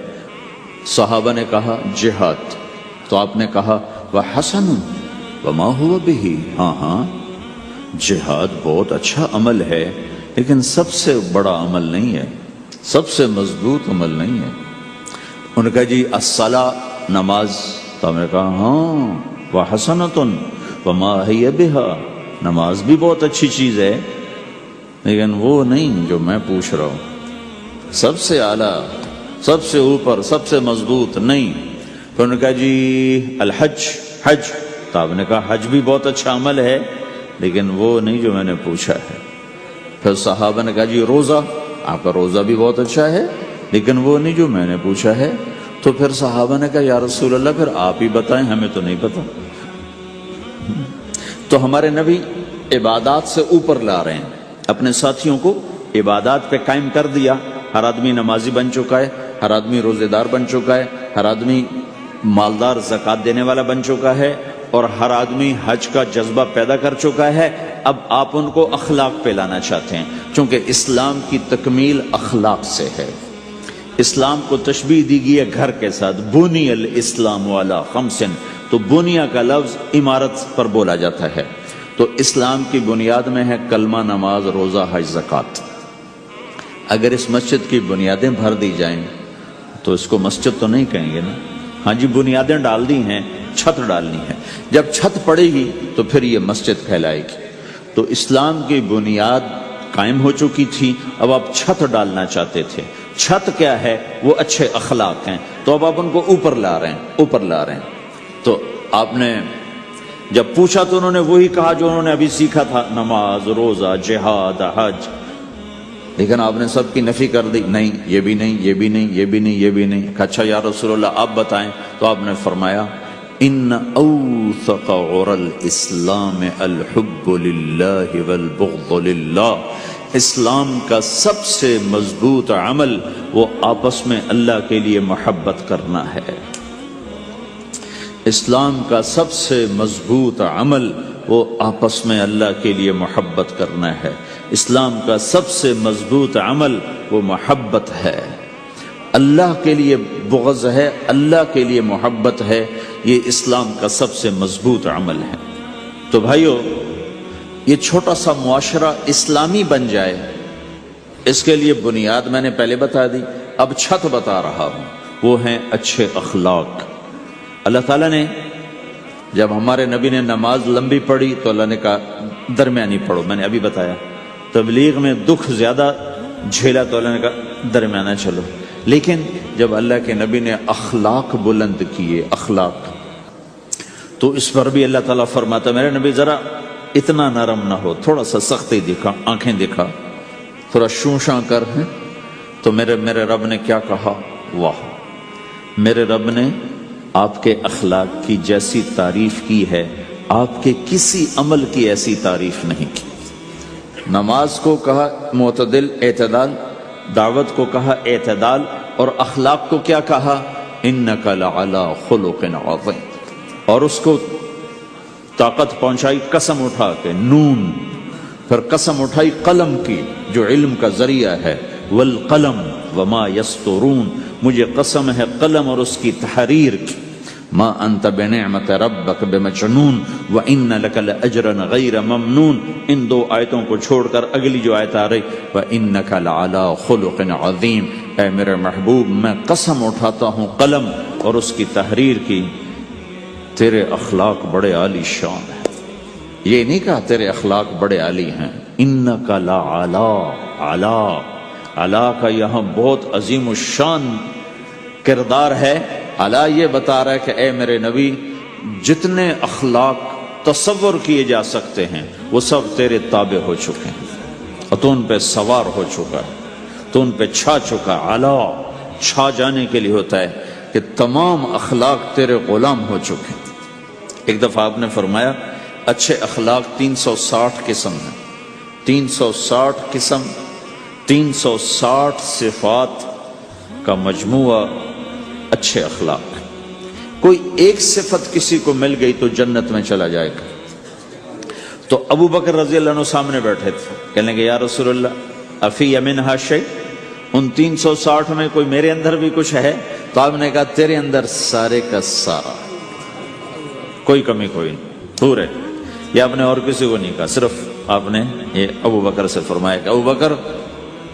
Speaker 1: صحابہ نے کہا جہاد. تو آپ نے کہا وحسن وما هو به، ہاں جہاد بہت اچھا عمل ہے لیکن سب سے بڑا عمل نہیں ہے، سب سے مضبوط عمل نہیں ہے. ان کا جی الصلاۃ، نماز. تو ہم نے کہا ہاں وحسنۃ وما ہی بہا، نماز بھی بہت اچھی چیز ہے لیکن وہ نہیں جو میں پوچھ رہا ہوں، سب سے اعلیٰ، سب سے اوپر، سب سے مضبوط نہیں. تو انہوں نے کہا جی الحج، حج. تو آپ نے کہا حج بھی بہت اچھا عمل ہے لیکن وہ نہیں جو میں نے پوچھا ہے. پھر صحابہ نے کہا جی روزہ، آپ کا روزہ بھی بہت اچھا ہے لیکن وہ نہیں جو میں نے پوچھا ہے. تو پھر صحابہ نے کہا یا رسول اللہ پھر آپ ہی بتائیں، ہمیں تو نہیں پتا. تو ہمارے نبی عبادات سے اوپر لا رہے ہیں، اپنے ساتھیوں کو عبادات پہ قائم کر دیا. ہر آدمی نمازی بن چکا ہے، ہر آدمی روزے دار بن چکا ہے، ہر آدمی مالدار زکوٰۃ دینے والا بن چکا ہے اور ہر آدمی حج کا جذبہ پیدا کر چکا ہے. اب آپ ان کو اخلاق پہ لانا چاہتے ہیں چونکہ اسلام کی تکمیل اخلاق سے ہے. اسلام کو تشبیہ دی گئی ہے گھر کے ساتھ، بنی الاسلام علی خمس. تو بنیا کا لفظ عمارت پر بولا جاتا ہے. تو اسلام کی بنیاد میں ہے کلمہ، نماز، روزہ، حج، زکوٰۃ. اگر اس مسجد کی بنیادیں بھر دی جائیں تو اس کو مسجد تو نہیں کہیں گے نا. ہاں جی بنیادیں ڈال دی ہیں، چھت ڈالنی ہے. جب چھت پڑے گی تو پھر یہ مسجد کہلائے گی. تو اسلام کی بنیاد قائم ہو چکی تھی، اب آپ چھت ڈالنا چاہتے تھے. چھت کیا ہے؟ وہ اچھے اخلاق ہیں. تو اب آپ ان کو اوپر لا رہے ہیں. تو آپ نے جب پوچھا تو انہوں نے وہی کہا جو انہوں نے ابھی سیکھا تھا، نماز، روزہ، جہاد، حج، لیکن آپ نے سب کی نفی کر دی، نہیں یہ بھی نہیں، یہ بھی نہیں، یہ بھی نہیں، یہ بھی نہیں۔ اچھا یا رسول اللہ آپ بتائیں، تو آپ نے فرمایا ان اوثق عرى الاسلام الحب للہ والبغض للہ، اسلام کا سب سے مضبوط عمل وہ آپس میں اللہ کے لیے محبت کرنا ہے۔ اسلام کا سب سے مضبوط عمل وہ آپس میں اللہ کے لیے محبت کرنا ہے۔ اسلام کا سب سے مضبوط عمل وہ محبت ہے، اللہ کے لیے بغض ہے، اللہ کے لیے محبت ہے، یہ اسلام کا سب سے مضبوط عمل ہے۔ تو بھائیو، یہ چھوٹا سا معاشرہ اسلامی بن جائے، اس کے لیے بنیاد میں نے پہلے بتا دی، اب چھت بتا رہا ہوں، وہ ہیں اچھے اخلاق۔ اللہ تعالیٰ نے جب ہمارے نبی نے نماز لمبی پڑھی تو اللہ نے کہا درمیانی پڑھو، میں نے ابھی بتایا۔ تبلیغ میں دکھ زیادہ جھیلا تو اللہ نے کہا درمیانہ چلو، لیکن جب اللہ کے نبی نے اخلاق بلند کیے، اخلاق، تو اس پر بھی اللہ تعالیٰ فرماتا میرے نبی ذرا اتنا نرم نہ ہو، تھوڑا سا سختی دکھا، آنکھیں دکھا، تھوڑا شونشاں کر ہیں۔ تو میرے رب نے کیا کہا؟ واہ، میرے رب نے آپ کے اخلاق کی جیسی تعریف کی ہے، آپ کے کسی عمل کی ایسی تعریف نہیں کی۔ نماز کو کہا معتدل، اعتدال، دعوت کو کہا اعتدال، اور اخلاق کو کیا کہا؟ انک لعلی خلق عظیم، اور اس کو طاقت پہنچائی قسم اٹھا کے نون، پھر قسم اٹھائی قلم کی جو علم کا ذریعہ ہے، والقلم وما یسطرون، مجھے قسم ہے قلم اور اس کی تحریر کی، ما انت بنعمت ربک بمجنون وان لک لاجرا غیر ممنون۔ ان دو آیتوں کو چھوڑ کر اگلی جو آیت آ رہی وانک لعلی خلق عظیم، اے میرے محبوب میں قسم اٹھاتا ہوں قلم اور اس کی تحریر کی، تیرے اخلاق بڑے عالی شان ہیں۔ یہ نہیں کہا تیرے اخلاق بڑے عالی ہیں، انک لعلی، علا، علا کا یہاں بہت عظیم الشان کردار ہے۔ علا یہ بتا رہا ہے کہ اے میرے نبی، جتنے اخلاق تصور کیے جا سکتے ہیں وہ سب تیرے تابع ہو چکے ہیں، اور تو ان پہ سوار ہو چکا ہے، تو ان پہ چھا چکا۔ علا چھا جانے کے لیے ہوتا ہے کہ تمام اخلاق تیرے غلام ہو چکے ہیں۔ ایک دفعہ آپ نے فرمایا اچھے اخلاق 360 قسم ہیں، 360 قسم، 360 صفات کا مجموعہ اچھے اخلاق۔ کوئی ایک صفت کسی کو مل گئی تو جنت میں چلا جائے گا۔ تو ابو بکر رضی اللہ عنہ سامنے بیٹھے تھے، کہنے لگے یا رسول اللہ افی منہا شیء، ان 360 میں کوئی میرے اندر بھی کچھ ہے؟ تو آپ نے کہا تیرے اندر سارے کا سارا، کوئی کمی کوئی نہیں، پورے۔ یہ آپ نے اور کسی کو نہیں کہا، صرف آپ نے یہ ابو بکر سے فرمایا کہ ابو بکر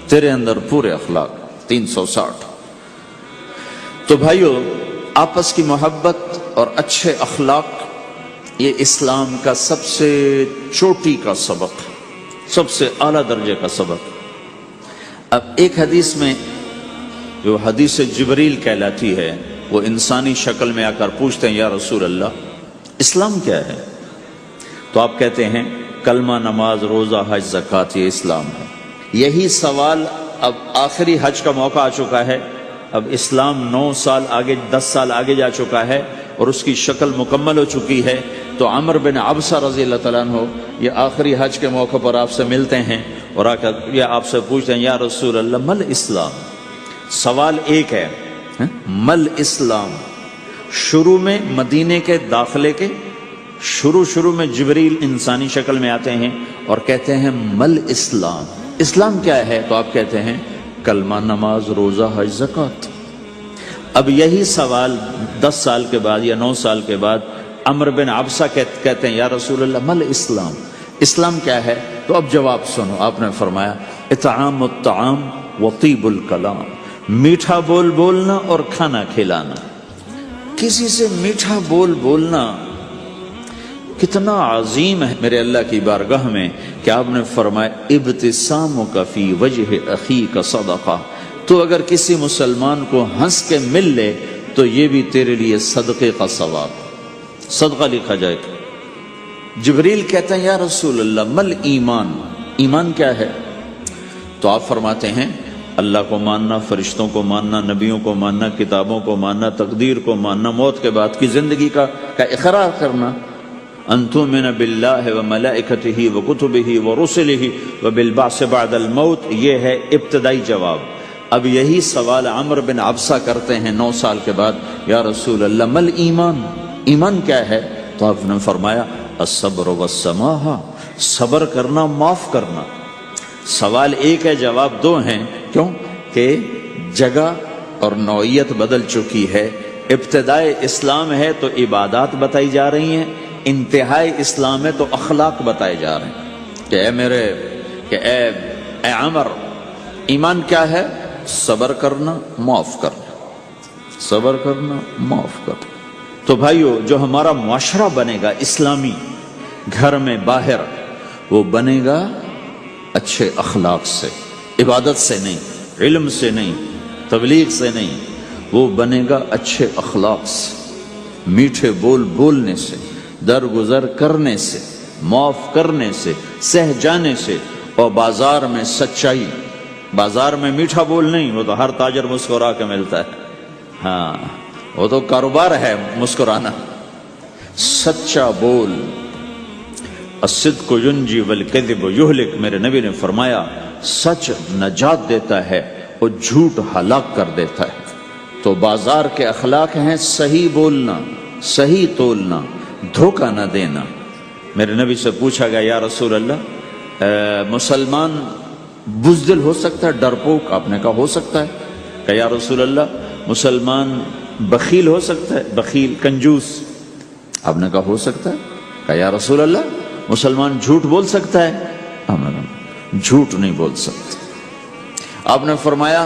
Speaker 1: تیرے اندر پورے اخلاق 360۔ تو بھائیو، آپس کی محبت اور اچھے اخلاق یہ اسلام کا سب سے چوٹی کا سبق، سب سے اعلیٰ درجے کا سبق۔ اب ایک حدیث میں جو حدیث جبریل کہلاتی ہے، وہ انسانی شکل میں آ کر پوچھتے ہیں یا رسول اللہ اسلام کیا ہے؟ تو آپ کہتے ہیں کلمہ، نماز، روزہ، حج، زکوٰۃ، یہ اسلام ہے۔ یہی سوال اب آخری حج کا موقع آ چکا ہے، اب اسلام 9 سال آگے، 10 سال آگے جا چکا ہے اور اس کی شکل مکمل ہو چکی ہے۔ تو عمر بن عبسہ رضی اللہ تعالیٰ عنہ یہ آخری حج کے موقع پر آپ سے ملتے ہیں اور آ کر یہ آپ سے پوچھتے ہیں یا رسول اللہ مل اسلام؟ سوال ایک ہے، مل اسلام؟ شروع میں مدینے کے داخلے کے شروع میں جبریل انسانی شکل میں آتے ہیں اور کہتے ہیں مل اسلام، اسلام کیا ہے؟ تو آپ کہتے ہیں کلمہ، نماز، روزہ، حج، زکوٰۃ۔ اب یہی سوال 10 سال کے بعد یا 9 سال کے بعد عمر بن عبسہ کہتے ہیں یا رسول اللہ مل اسلام، اسلام کیا ہے؟ تو اب جواب سنو، آپ نے فرمایا اطعام الطعام وطیب الکلام، میٹھا بول بولنا اور کھانا کھلانا۔ کسی سے میٹھا بول بولنا کتنا عظیم ہے میرے اللہ کی بارگاہ میں کہ آپ نے فرمایا ابتسامک فی وجہ اخیک صدقہ، تو اگر کسی مسلمان کو ہنس کے مل لے تو یہ بھی تیرے لیے صدقے کا ثواب۔ صدقہ لکھا جائے گا۔ جبریل کہتے ہیں یا رسول اللہ مل ایمان، ایمان کیا ہے؟ تو آپ فرماتے ہیں اللہ کو ماننا، فرشتوں کو ماننا، نبیوں کو ماننا، کتابوں کو ماننا، تقدیر کو ماننا، موت کے بعد کی زندگی کا اقرار کرنا۔ ان تؤمن باللہ وملائکتہ وکتبہ ورسلہ وبالبعث بعد الموت، یہ ہے ابتدائی جواب۔ اب یہی سوال عمرو بن عبسہ کرتے ہیں 9 سال کے بعد، یا رسول اللہ مل ایمان، ایمان کیا ہے؟ تو آپ نے فرمایا الصبر والسماحہ، صبر کرنا، معاف کرنا۔ سوال ایک ہے، جواب 2 ہیں۔ کیوں کہ جگہ اور نوعیت بدل چکی ہے۔ ابتدائے اسلام ہے تو عبادات بتائی جا رہی ہیں، انتہائی اسلام ہے تو اخلاق بتائے جا رہے ہیں کہ اے عمر، ایمان کیا ہے؟ صبر کرنا، معاف کرنا، صبر کرنا، معاف کرنا۔ تو بھائیو، جو ہمارا معاشرہ بنے گا اسلامی، گھر میں باہر، وہ بنے گا اچھے اخلاق سے، عبادت سے نہیں، علم سے نہیں، تبلیغ سے نہیں، وہ بنے گا اچھے اخلاق سے، میٹھے بول بولنے سے، درگزر کرنے سے، معاف کرنے سے، سہ جانے سے، اور بازار میں سچائی۔ بازار میں میٹھا بول نہیں، وہ تو ہر تاجر مسکرا کے ملتا ہے، ہاں وہ تو کاروبار ہے مسکرانا۔ سچا بول، الصدق ینجی والکذب یہلک، میرے نبی نے فرمایا سچ نجات دیتا ہے اور جھوٹ ہلاک کر دیتا ہے۔ تو بازار کے اخلاق ہیں صحیح بولنا، صحیح تولنا، دھوکہ نہ دینا۔ میرے نبی سے پوچھا گیا یا رسول اللہ مسلمان بزدل ہو سکتا ہے، ڈرپوک؟ آپ نے کہا ہو سکتا ہے۔ کہ یا رسول اللہ مسلمان بخیل ہو سکتا ہے، بخیل کنجوس؟ آپ نے کہا ہو سکتا ہے۔ کہ یا رسول اللہ مسلمان جھوٹ بول سکتا ہے؟ آپ نے کہا جھوٹ نہیں بول سکتا۔ آپ نے فرمایا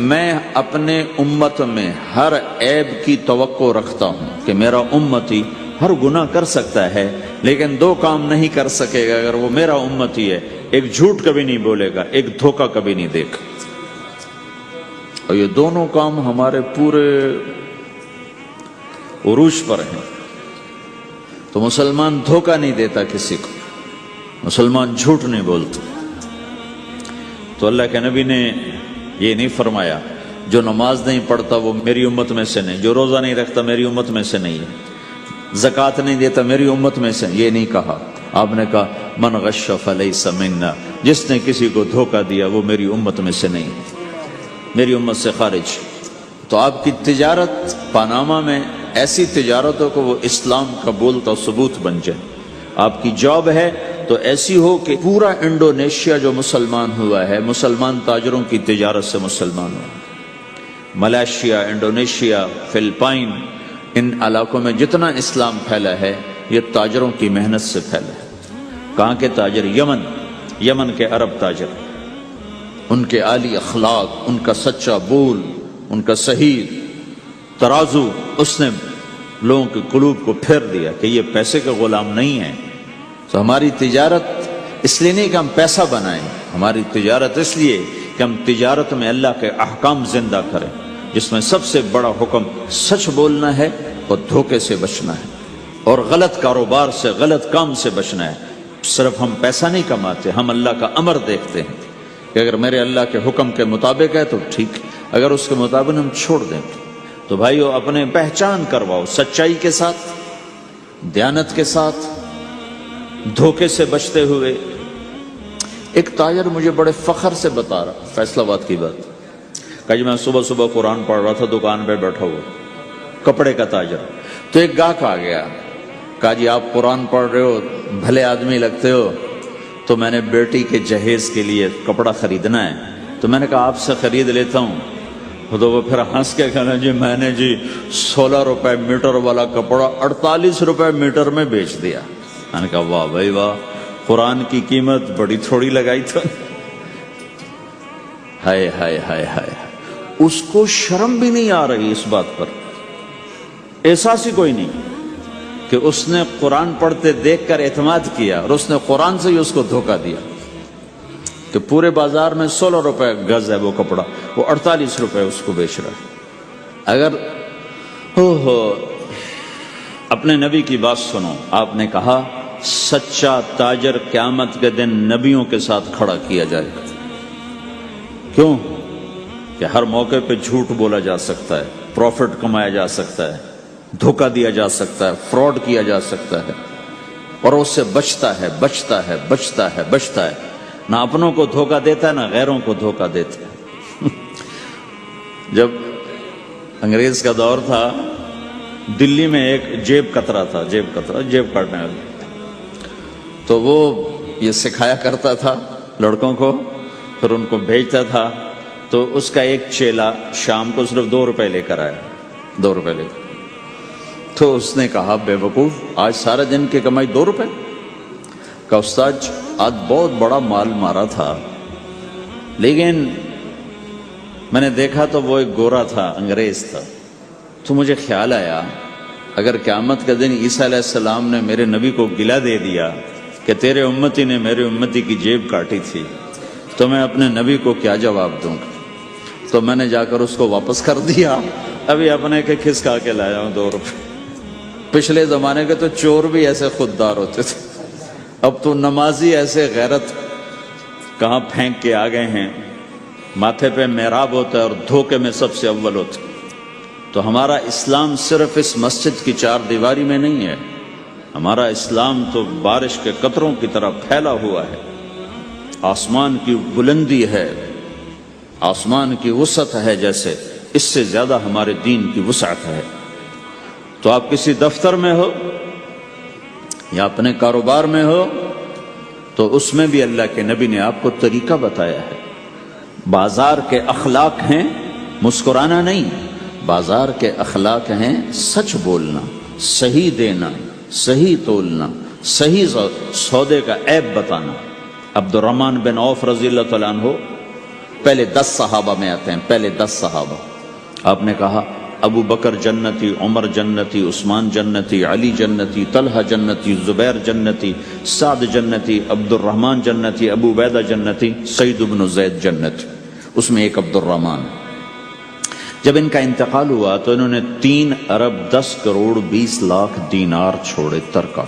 Speaker 1: میں اپنے امت میں ہر عیب کی توقع رکھتا ہوں کہ میرا امتی ہر گناہ کر سکتا ہے لیکن 2 کام نہیں کر سکے گا اگر وہ میرا امتی ہے، ایک جھوٹ کبھی نہیں بولے گا، ایک دھوکہ کبھی نہیں دے گا۔ اور یہ دونوں کام ہمارے پورے عروج پر ہیں۔ تو مسلمان دھوکہ نہیں دیتا کسی کو، مسلمان جھوٹ نہیں بولتا۔ تو اللہ کے نبی نے یہ نہیں فرمایا جو نماز نہیں پڑھتا وہ میری امت میں سے نہیں، جو روزہ نہیں رکھتا میری امت میں سے نہیں ہے، زکوٰۃ نہیں دیتا میری امت میں سے، یہ نہیں کہا۔ آپ نے کہا من غش فلیس منا، جس نے کسی کو دھوکہ دیا وہ میری امت میں سے نہیں، میری امت سے خارج۔ تو آپ کی تجارت پاناما میں ایسی تجارت ہو کہ وہ اسلام کا بولتا ثبوت بن جائے۔ آپ کی جاب ہے تو ایسی ہو کہ پورا انڈونیشیا جو مسلمان ہوا ہے، مسلمان تاجروں کی تجارت سے مسلمان ہوا۔ ملائیشیا، انڈونیشیا، فلپائن، ان علاقوں میں جتنا اسلام پھیلا ہے یہ تاجروں کی محنت سے پھیلا ہے۔ کہاں کے تاجر؟ یمن کے عرب تاجر، ان کے عالی اخلاق، ان کا سچا بول، ان کا صحیح ترازو، اس نے لوگوں کے قلوب کو پھیر دیا کہ یہ پیسے کے غلام نہیں ہیں۔ تو ہماری تجارت اس لیے نہیں کہ ہم پیسہ بنائیں، ہماری تجارت اس لیے کہ ہم تجارت میں اللہ کے احکام زندہ کریں، جس میں سب سے بڑا حکم سچ بولنا ہے اور دھوکے سے بچنا ہے، اور غلط کاروبار سے، غلط کام سے بچنا ہے۔ صرف ہم پیسہ نہیں کماتے، ہم اللہ کا امر دیکھتے ہیں کہ اگر میرے اللہ کے حکم کے مطابق ہے تو ٹھیک، اگر اس کے مطابق ہم چھوڑ دیں تو بھائیو اپنے پہچان کرواؤ سچائی کے ساتھ، دیانت کے ساتھ، دھوکے سے بچتے ہوئے۔ ایک تاجر مجھے بڑے فخر سے بتا رہا، فیصل آباد کی بات، کہ جی میں صبح صبح قرآن پڑھ رہا تھا دکان پہ بیٹھا ہوا، کپڑے کا تاجر، تو ایک گاہک آ گیا، کہا جی آپ قرآن پڑھ رہے ہو، بھلے آدمی لگتے ہو، تو میں نے بیٹی کے جہیز کے لیے کپڑا خریدنا ہے، تو میں نے کہا آپ سے خرید لیتا ہوں۔ تو وہ پھر ہنس کے کہنا جی میں نے 16 روپے میٹر والا کپڑا 48 روپے میٹر میں بیچ دیا۔ میں نے کہا واہ بھائی واہ، قرآن کی قیمت بڑی تھوڑی لگائی تو۔ ہائے ہائے ہائے ہائے، اس کو شرم بھی نہیں آ رہی اس بات پر، احساس ہی کوئی نہیں کہ اس نے قرآن پڑھتے دیکھ کر اعتماد کیا اور اس نے قرآن سے ہی اس کو دھوکہ دیا کہ پورے بازار میں 16 روپے گز ہے وہ کپڑا، وہ 48 روپے اس کو بیچ رہا ہے۔ اگر اپنے نبی کی بات سنو، آپ نے کہا سچا تاجر قیامت کے دن نبیوں کے ساتھ کھڑا کیا جائے گا۔ کیوں؟ کہ ہر موقع پہ جھوٹ بولا جا سکتا ہے، پروفٹ کمایا جا سکتا ہے، دھوکہ دیا جا سکتا ہے، فراڈ کیا جا سکتا ہے، اور اس سے بچتا ہے بچتا ہے بچتا ہے بچتا ہے، نہ اپنوں کو دھوکہ دیتا ہے نہ غیروں کو دھوکہ دیتا ہے۔ جب انگریز کا دور تھا، دلی میں ایک جیب کترا تھا، جیب کاٹنے والا، تو وہ یہ سکھایا کرتا تھا لڑکوں کو، پھر ان کو بھیجتا تھا، تو اس کا ایک چیلا شام کو صرف 2 روپے لے کر آیا، 2 روپے لے کر۔ تو اس نے کہا بے وقوف، آج سارے دن کی کمائی 2 روپے؟ کہ استاد آج بہت بڑا مال مارا تھا، لیکن میں نے دیکھا تو وہ ایک گورا تھا، انگریز تھا، تو مجھے خیال آیا اگر قیامت کے دن عیسیٰ علیہ السلام نے میرے نبی کو گلہ دے دیا کہ تیرے امتی نے میرے امتی کی جیب کاٹی تھی، تو میں اپنے نبی کو کیا جواب دوں گا؟ تو میں نے جا کر اس کو واپس کر دیا، ابھی اپنے کے کھسکا کے لایا ہوں 2 روپے۔ پچھلے زمانے کے تو چور بھی ایسے خوددار ہوتے تھے، اب تو نمازی ایسے غیرت کہاں پھینک کے آ گئے ہیں، ماتھے پہ محراب ہوتا ہے اور دھوکے میں سب سے اول ہوتا ہے۔ تو ہمارا اسلام صرف اس مسجد کی 4 دیواری میں نہیں ہے، ہمارا اسلام تو بارش کے قطروں کی طرح پھیلا ہوا ہے، آسمان کی بلندی ہے، آسمان کی وسعت ہے، جیسے اس سے زیادہ ہمارے دین کی وسعت ہے۔ تو آپ کسی دفتر میں ہو یا اپنے کاروبار میں ہو، تو اس میں بھی اللہ کے نبی نے آپ کو طریقہ بتایا ہے۔ بازار کے اخلاق ہیں مسکرانا نہیں، بازار کے اخلاق ہیں سچ بولنا، صحیح دینا، صحیح تولنا، صحیح سودے کا عیب بتانا۔ عبد الرحمن بن عوف رضی اللہ تعالیٰ عنہ پہلے 10 صحابہ میں آتے ہیں، پہلے 10 صحابہ۔ آپ نے کہا ابو بکر جنتی، عمر جنتی، عثمان جنتی، علی جنتی، طلحہ جنتی، زبیر جنتی، سعد جنتی، عبد الرحمن جنتی، ابو عبیدہ جنتی، سعید بن زید جنتی، اس میں ایک عبد الرحمن۔ جب ان کا انتقال ہوا تو انہوں نے 3 ارب 10 کروڑ 20 لاکھ دینار چھوڑے ترکہ۔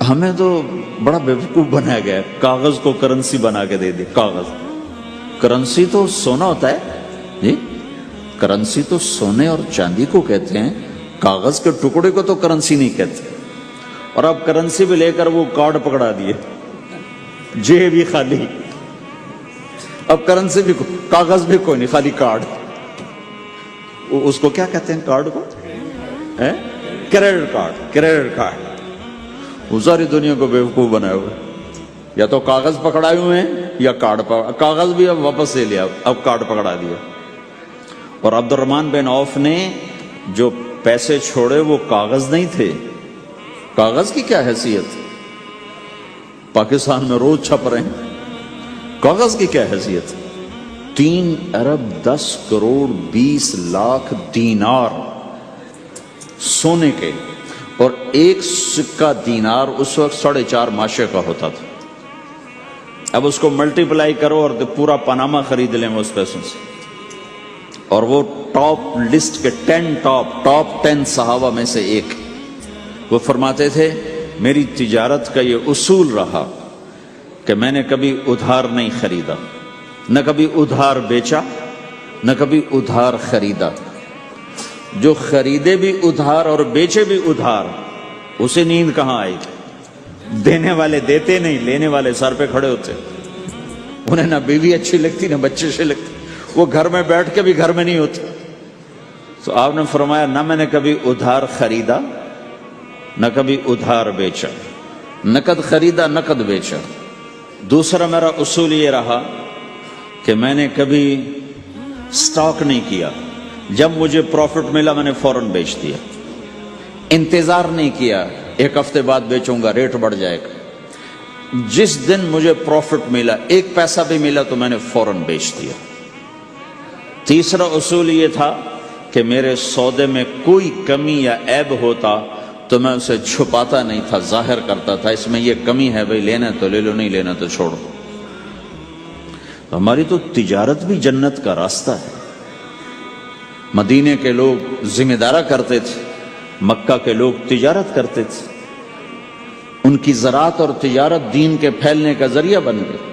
Speaker 1: ہمیں تو بڑا بیوقوف بنایا گیا، کاغذ کو کرنسی بنا کے دے دی۔ کاغذ، کرنسی تو سونا ہوتا ہے جی، کرنسی تو سونے اور چاندی کو کہتے ہیں، کاغذ کے ٹکڑے کو تو کرنسی نہیں کہتے۔ اور اب کرنسی بھی لے کر وہ کارڈ پکڑا دیے، جیب بھی خالی، اب کرنسی بھی کاغذ بھی کوئی نہیں، خالی کارڈ۔ اس کو کیا کہتے ہیں کارڈ کو؟ Credit card, credit card. وہ ساری دنیا کو بیوقوف بنائے ہوئے، یا تو کاغذ پکڑائے ہوئے ہیں یا کارڈ کاغذ بھی اب واپس لے لیا، اب کارڈ پکڑا دیا۔ اور عبد الرحمن بن عوف نے جو پیسے چھوڑے وہ کاغذ نہیں تھے۔ کاغذ کی کیا حیثیت؟ پاکستان میں روز چھپ رہے ہیں، کاغذ کی کیا حیثیت؟ 3 ارب 10 کروڑ 20 لاکھ دینار سونے کے، اور ایک سکہ دینار اس وقت 4.5 ماشے کا ہوتا تھا۔ اب اس کو ملٹیپلائی کرو اور پورا پاناما خرید لیں اس پیسوں سے۔ اور وہ ٹاپ لسٹ کے 10 صحابہ میں سے ایک، وہ فرماتے تھے میری تجارت کا یہ اصول رہا کہ میں نے کبھی ادھار نہیں خریدا، نہ کبھی ادھار بیچا، نہ کبھی ادھار خریدا۔ جو خریدے بھی ادھار اور بیچے بھی ادھار، اسے نیند کہاں آئی؟ دینے والے دیتے نہیں، لینے والے سر پہ کھڑے ہوتے، انہیں نہ بیوی اچھی لگتی نہ بچے اچھے لگتے، وہ گھر میں بیٹھ کے بھی گھر میں نہیں ہوتے۔ تو آپ نے فرمایا نہ میں نے کبھی ادھار خریدا نہ کبھی ادھار بیچا، نقد خریدا نقد بیچا۔ دوسرا میرا اصول یہ رہا کہ میں نے کبھی سٹاک نہیں کیا، جب مجھے پروفٹ ملا میں نے فوراً بیچ دیا، انتظار نہیں کیا 1 ہفتے بعد بیچوں گا ریٹ بڑھ جائے گا۔ جس دن مجھے پروفٹ ملا 1 پیسہ بھی ملا تو میں نے فوراً بیچ دیا۔ تیسرا اصول یہ تھا کہ میرے سودے میں کوئی کمی یا عیب ہوتا تو میں اسے چھپاتا نہیں تھا، ظاہر کرتا تھا، اس میں یہ کمی ہے بھائی، لینا تو لے لو، نہیں لینا تو چھوڑو۔ ہماری تو تجارت بھی جنت کا راستہ ہے۔ مدینے کے لوگ ذمہ دارا کرتے تھے، مکہ کے لوگ تجارت کرتے تھے، ان کی زراعت اور تجارت دین کے پھیلنے کا ذریعہ بن گئی۔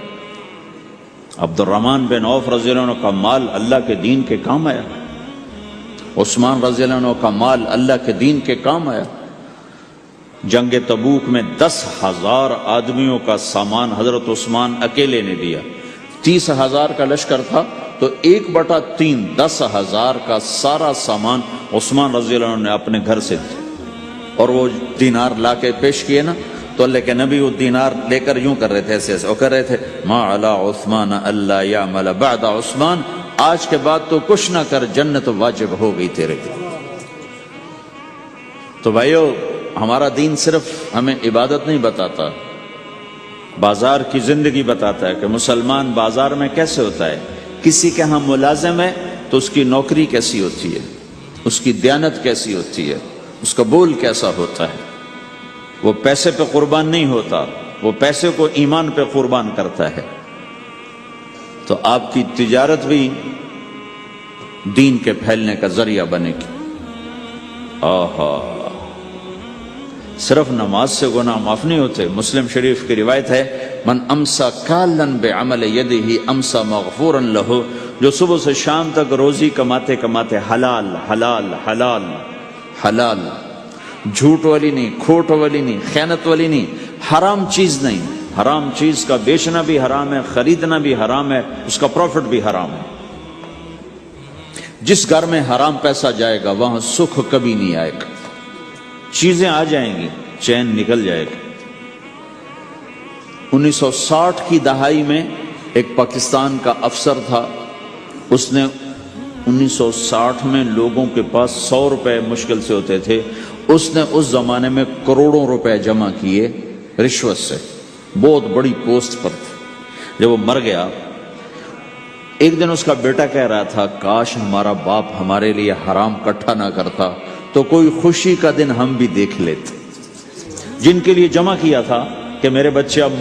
Speaker 1: عبد الرحمن بن عوف رضی اللہ عنہ کا مال اللہ کے دین کے کام آیا، عثمان رضی اللہ عنہ کا مال اللہ کے دین کے کام آیا۔ جنگ تبوک میں 10,000 آدمیوں کا سامان حضرت عثمان اکیلے نے دیا۔ 30,000 کا لشکر تھا تو 1/3 10,000 کا سارا سامان عثمان رضی اللہ عنہ نے اپنے گھر سے دیا، اور وہ دینار لا کے پیش کیے نا، تو اللہ کے نبی وہ دینار لے کر یوں کر رہے تھے، ایسے ایسے وہ کر رہے تھے، ما علی عثمان اللہ یعمل بعد عثمان، آج کے بعد تو کچھ نہ کر، جنت واجب ہو گئی تیرے لیے۔ تو بھائیو، ہمارا دین صرف ہمیں عبادت نہیں بتاتا، بازار کی زندگی بتاتا ہے کہ مسلمان بازار میں کیسے ہوتا ہے۔ کسی کے ہاں ملازم ہے تو اس کی نوکری کیسی ہوتی ہے، اس کی دیانت کیسی ہوتی ہے، اس کا بول کیسا ہوتا ہے۔ وہ پیسے پہ قربان نہیں ہوتا، وہ پیسے کو ایمان پہ قربان کرتا ہے۔ تو آپ کی تجارت بھی دین کے پھیلنے کا ذریعہ بنے گی۔ آہا، صرف نماز سے گناہ معاف نہیں ہوتے۔ مسلم شریف کی روایت ہے، من امسا کالن بعمل یدہ امسا مغفورا لہ، جو صبح سے شام تک روزی کماتے کماتے حلال حلال حلال حلال، جھوٹ والی نہیں، کھوٹ والی نہیں، خیانت والی نہیں، حرام چیز نہیں، حرام چیز کا بیچنا بھی حرام ہے، خریدنا بھی حرام ہے، اس کا پروفٹ بھی حرام ہے۔ جس گھر میں حرام پیسہ جائے گا وہاں سکھ کبھی نہیں آئے گا، چیزیں آ جائیں گی، چین نکل جائے گا۔ 1960 کی دہائی میں ایک پاکستان کا افسر تھا، اس نے 1960 میں لوگوں کے پاس 100 روپے مشکل سے ہوتے تھے، اس نے اس زمانے میں کروڑوں روپے جمع کیے رشوت سے، بہت بڑی پوسٹ پر تھے۔ جب وہ مر گیا، ایک دن اس کا بیٹا کہہ رہا تھا، کاش ہمارا باپ ہمارے لیے حرام کٹھا نہ کرتا تو کوئی خوشی کا دن ہم بھی دیکھ لیتے۔ جن کے لیے جمع کیا تھا کہ میرے بچے اب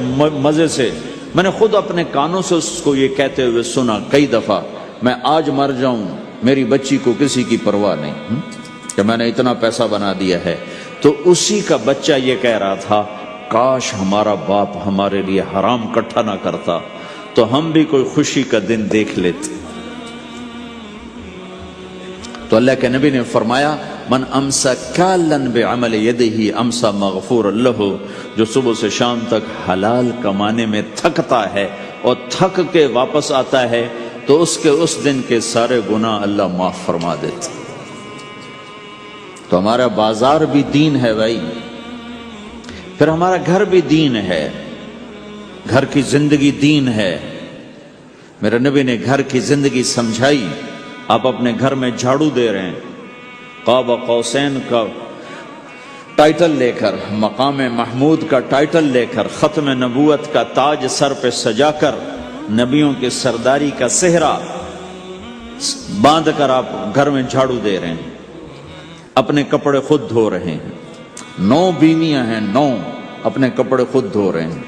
Speaker 1: مزے سے، میں نے خود اپنے کانوں سے اس کو یہ کہتے ہوئے سنا کئی دفعہ، میں آج مر جاؤں میری بچی کو کسی کی پرواہ نہیں کہ میں نے اتنا پیسہ بنا دیا ہے۔ تو اسی کا بچہ یہ کہہ رہا تھا، کاش ہمارا باپ ہمارے لیے حرام کٹھا نہ کرتا تو ہم بھی کوئی خوشی کا دن دیکھ لیتے۔ تو اللہ کے نبی نے فرمایا، من امسا کالن بعمل یدہ امسا مغفور لہ، جو صبح سے شام تک حلال کمانے میں تھکتا ہے اور تھک کے واپس آتا ہے تو اس کے اس دن کے سارے گناہ اللہ معاف فرما دیتا۔ تو ہمارا بازار بھی دین ہے بھائی، پھر ہمارا گھر بھی دین ہے، گھر کی زندگی دین ہے۔ میرے نبی نے گھر کی زندگی سمجھائی۔ آپ اپنے گھر میں جھاڑو دے رہے ہیں، قاب قوسین کا ٹائٹل لے کر، مقام محمود کا ٹائٹل لے کر، ختم نبوت کا تاج سر پہ سجا کر، نبیوں کے سرداری کا صحرا باندھ کر آپ گھر میں جھاڑو دے رہے ہیں، اپنے کپڑے خود دھو رہے ہیں۔ 9 بیویاں ہیں، 9 اپنے کپڑے خود دھو رہے ہیں۔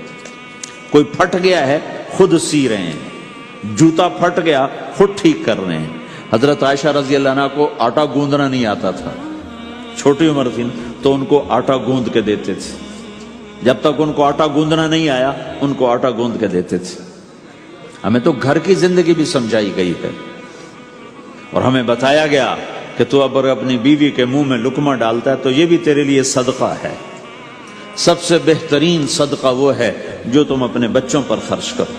Speaker 1: کوئی پھٹ گیا ہے خود سی رہے ہیں، جوتا پھٹ گیا خود ٹھیک کر رہے ہیں۔ حضرت عائشہ رضی اللہ عنہ کو آٹا گوندنا نہیں آتا تھا، چھوٹی عمر تھی تو ان کو آٹا گوند کے دیتے تھے، جب تک ان کو آٹا گوندنا نہیں آیا ان کو آٹا گوند کے دیتے تھے۔ ہمیں تو گھر کی زندگی بھی سمجھائی گئی ہے، اور ہمیں بتایا گیا کہ تو اب اپنی بیوی کے منہ میں لقمہ ڈالتا ہے تو یہ بھی تیرے لیے صدقہ ہے۔ سب سے بہترین صدقہ وہ ہے جو تم اپنے بچوں پر خرچ کرو۔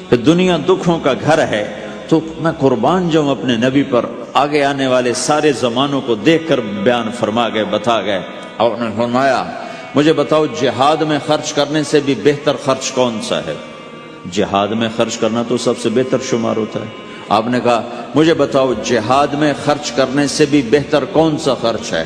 Speaker 1: پھر دنیا دکھوں کا گھر ہے تو میں قربان جاؤں اپنے نبی پر، آگے آنے والے سارے زمانوں کو دیکھ کر بیان فرما گئے، بتا گئے، اور انہوں نے فرمایا مجھے بتاؤ جہاد میں خرچ کرنے سے بھی بہتر خرچ کون سا ہے؟ جہاد میں خرچ کرنا تو سب سے بہتر شمار ہوتا ہے۔ آپ نے کہا مجھے بتاؤ جہاد میں خرچ کرنے سے بھی بہتر کون سا خرچ ہے؟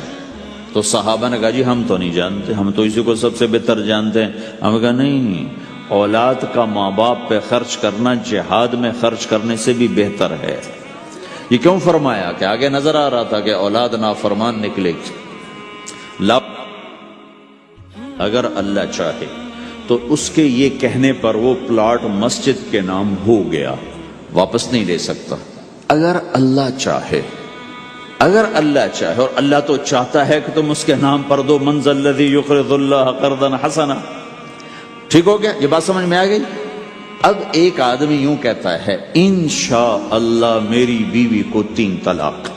Speaker 1: تو صحابہ نے کہا جی ہم تو نہیں جانتے، ہم تو اسی کو سب سے بہتر جانتے ہیں۔ ہم نے کہا نہیں، اولاد کا ماں باپ پہ خرچ کرنا جہاد میں خرچ کرنے سے بھی بہتر ہے۔ یہ کیوں فرمایا؟ کہ آگے نظر آ رہا تھا کہ اولاد نافرمان نکلے گی۔ اگر اللہ چاہے تو اس کے یہ کہنے پر وہ پلاٹ مسجد کے نام ہو گیا، واپس نہیں لے سکتا۔ اگر اللہ چاہے اگر اللہ چاہے، اور اللہ تو چاہتا ہے کہ تم اس کے نام پر دو، من ذا الذی یقرض اللہ قرضا حسنا. ٹھیک ہو گیا؟ یہ بات سمجھ میں آ گئی؟ اب ایک آدمی یوں کہتا ہے انشاءاللہ میری بیوی کو 3 طلاق،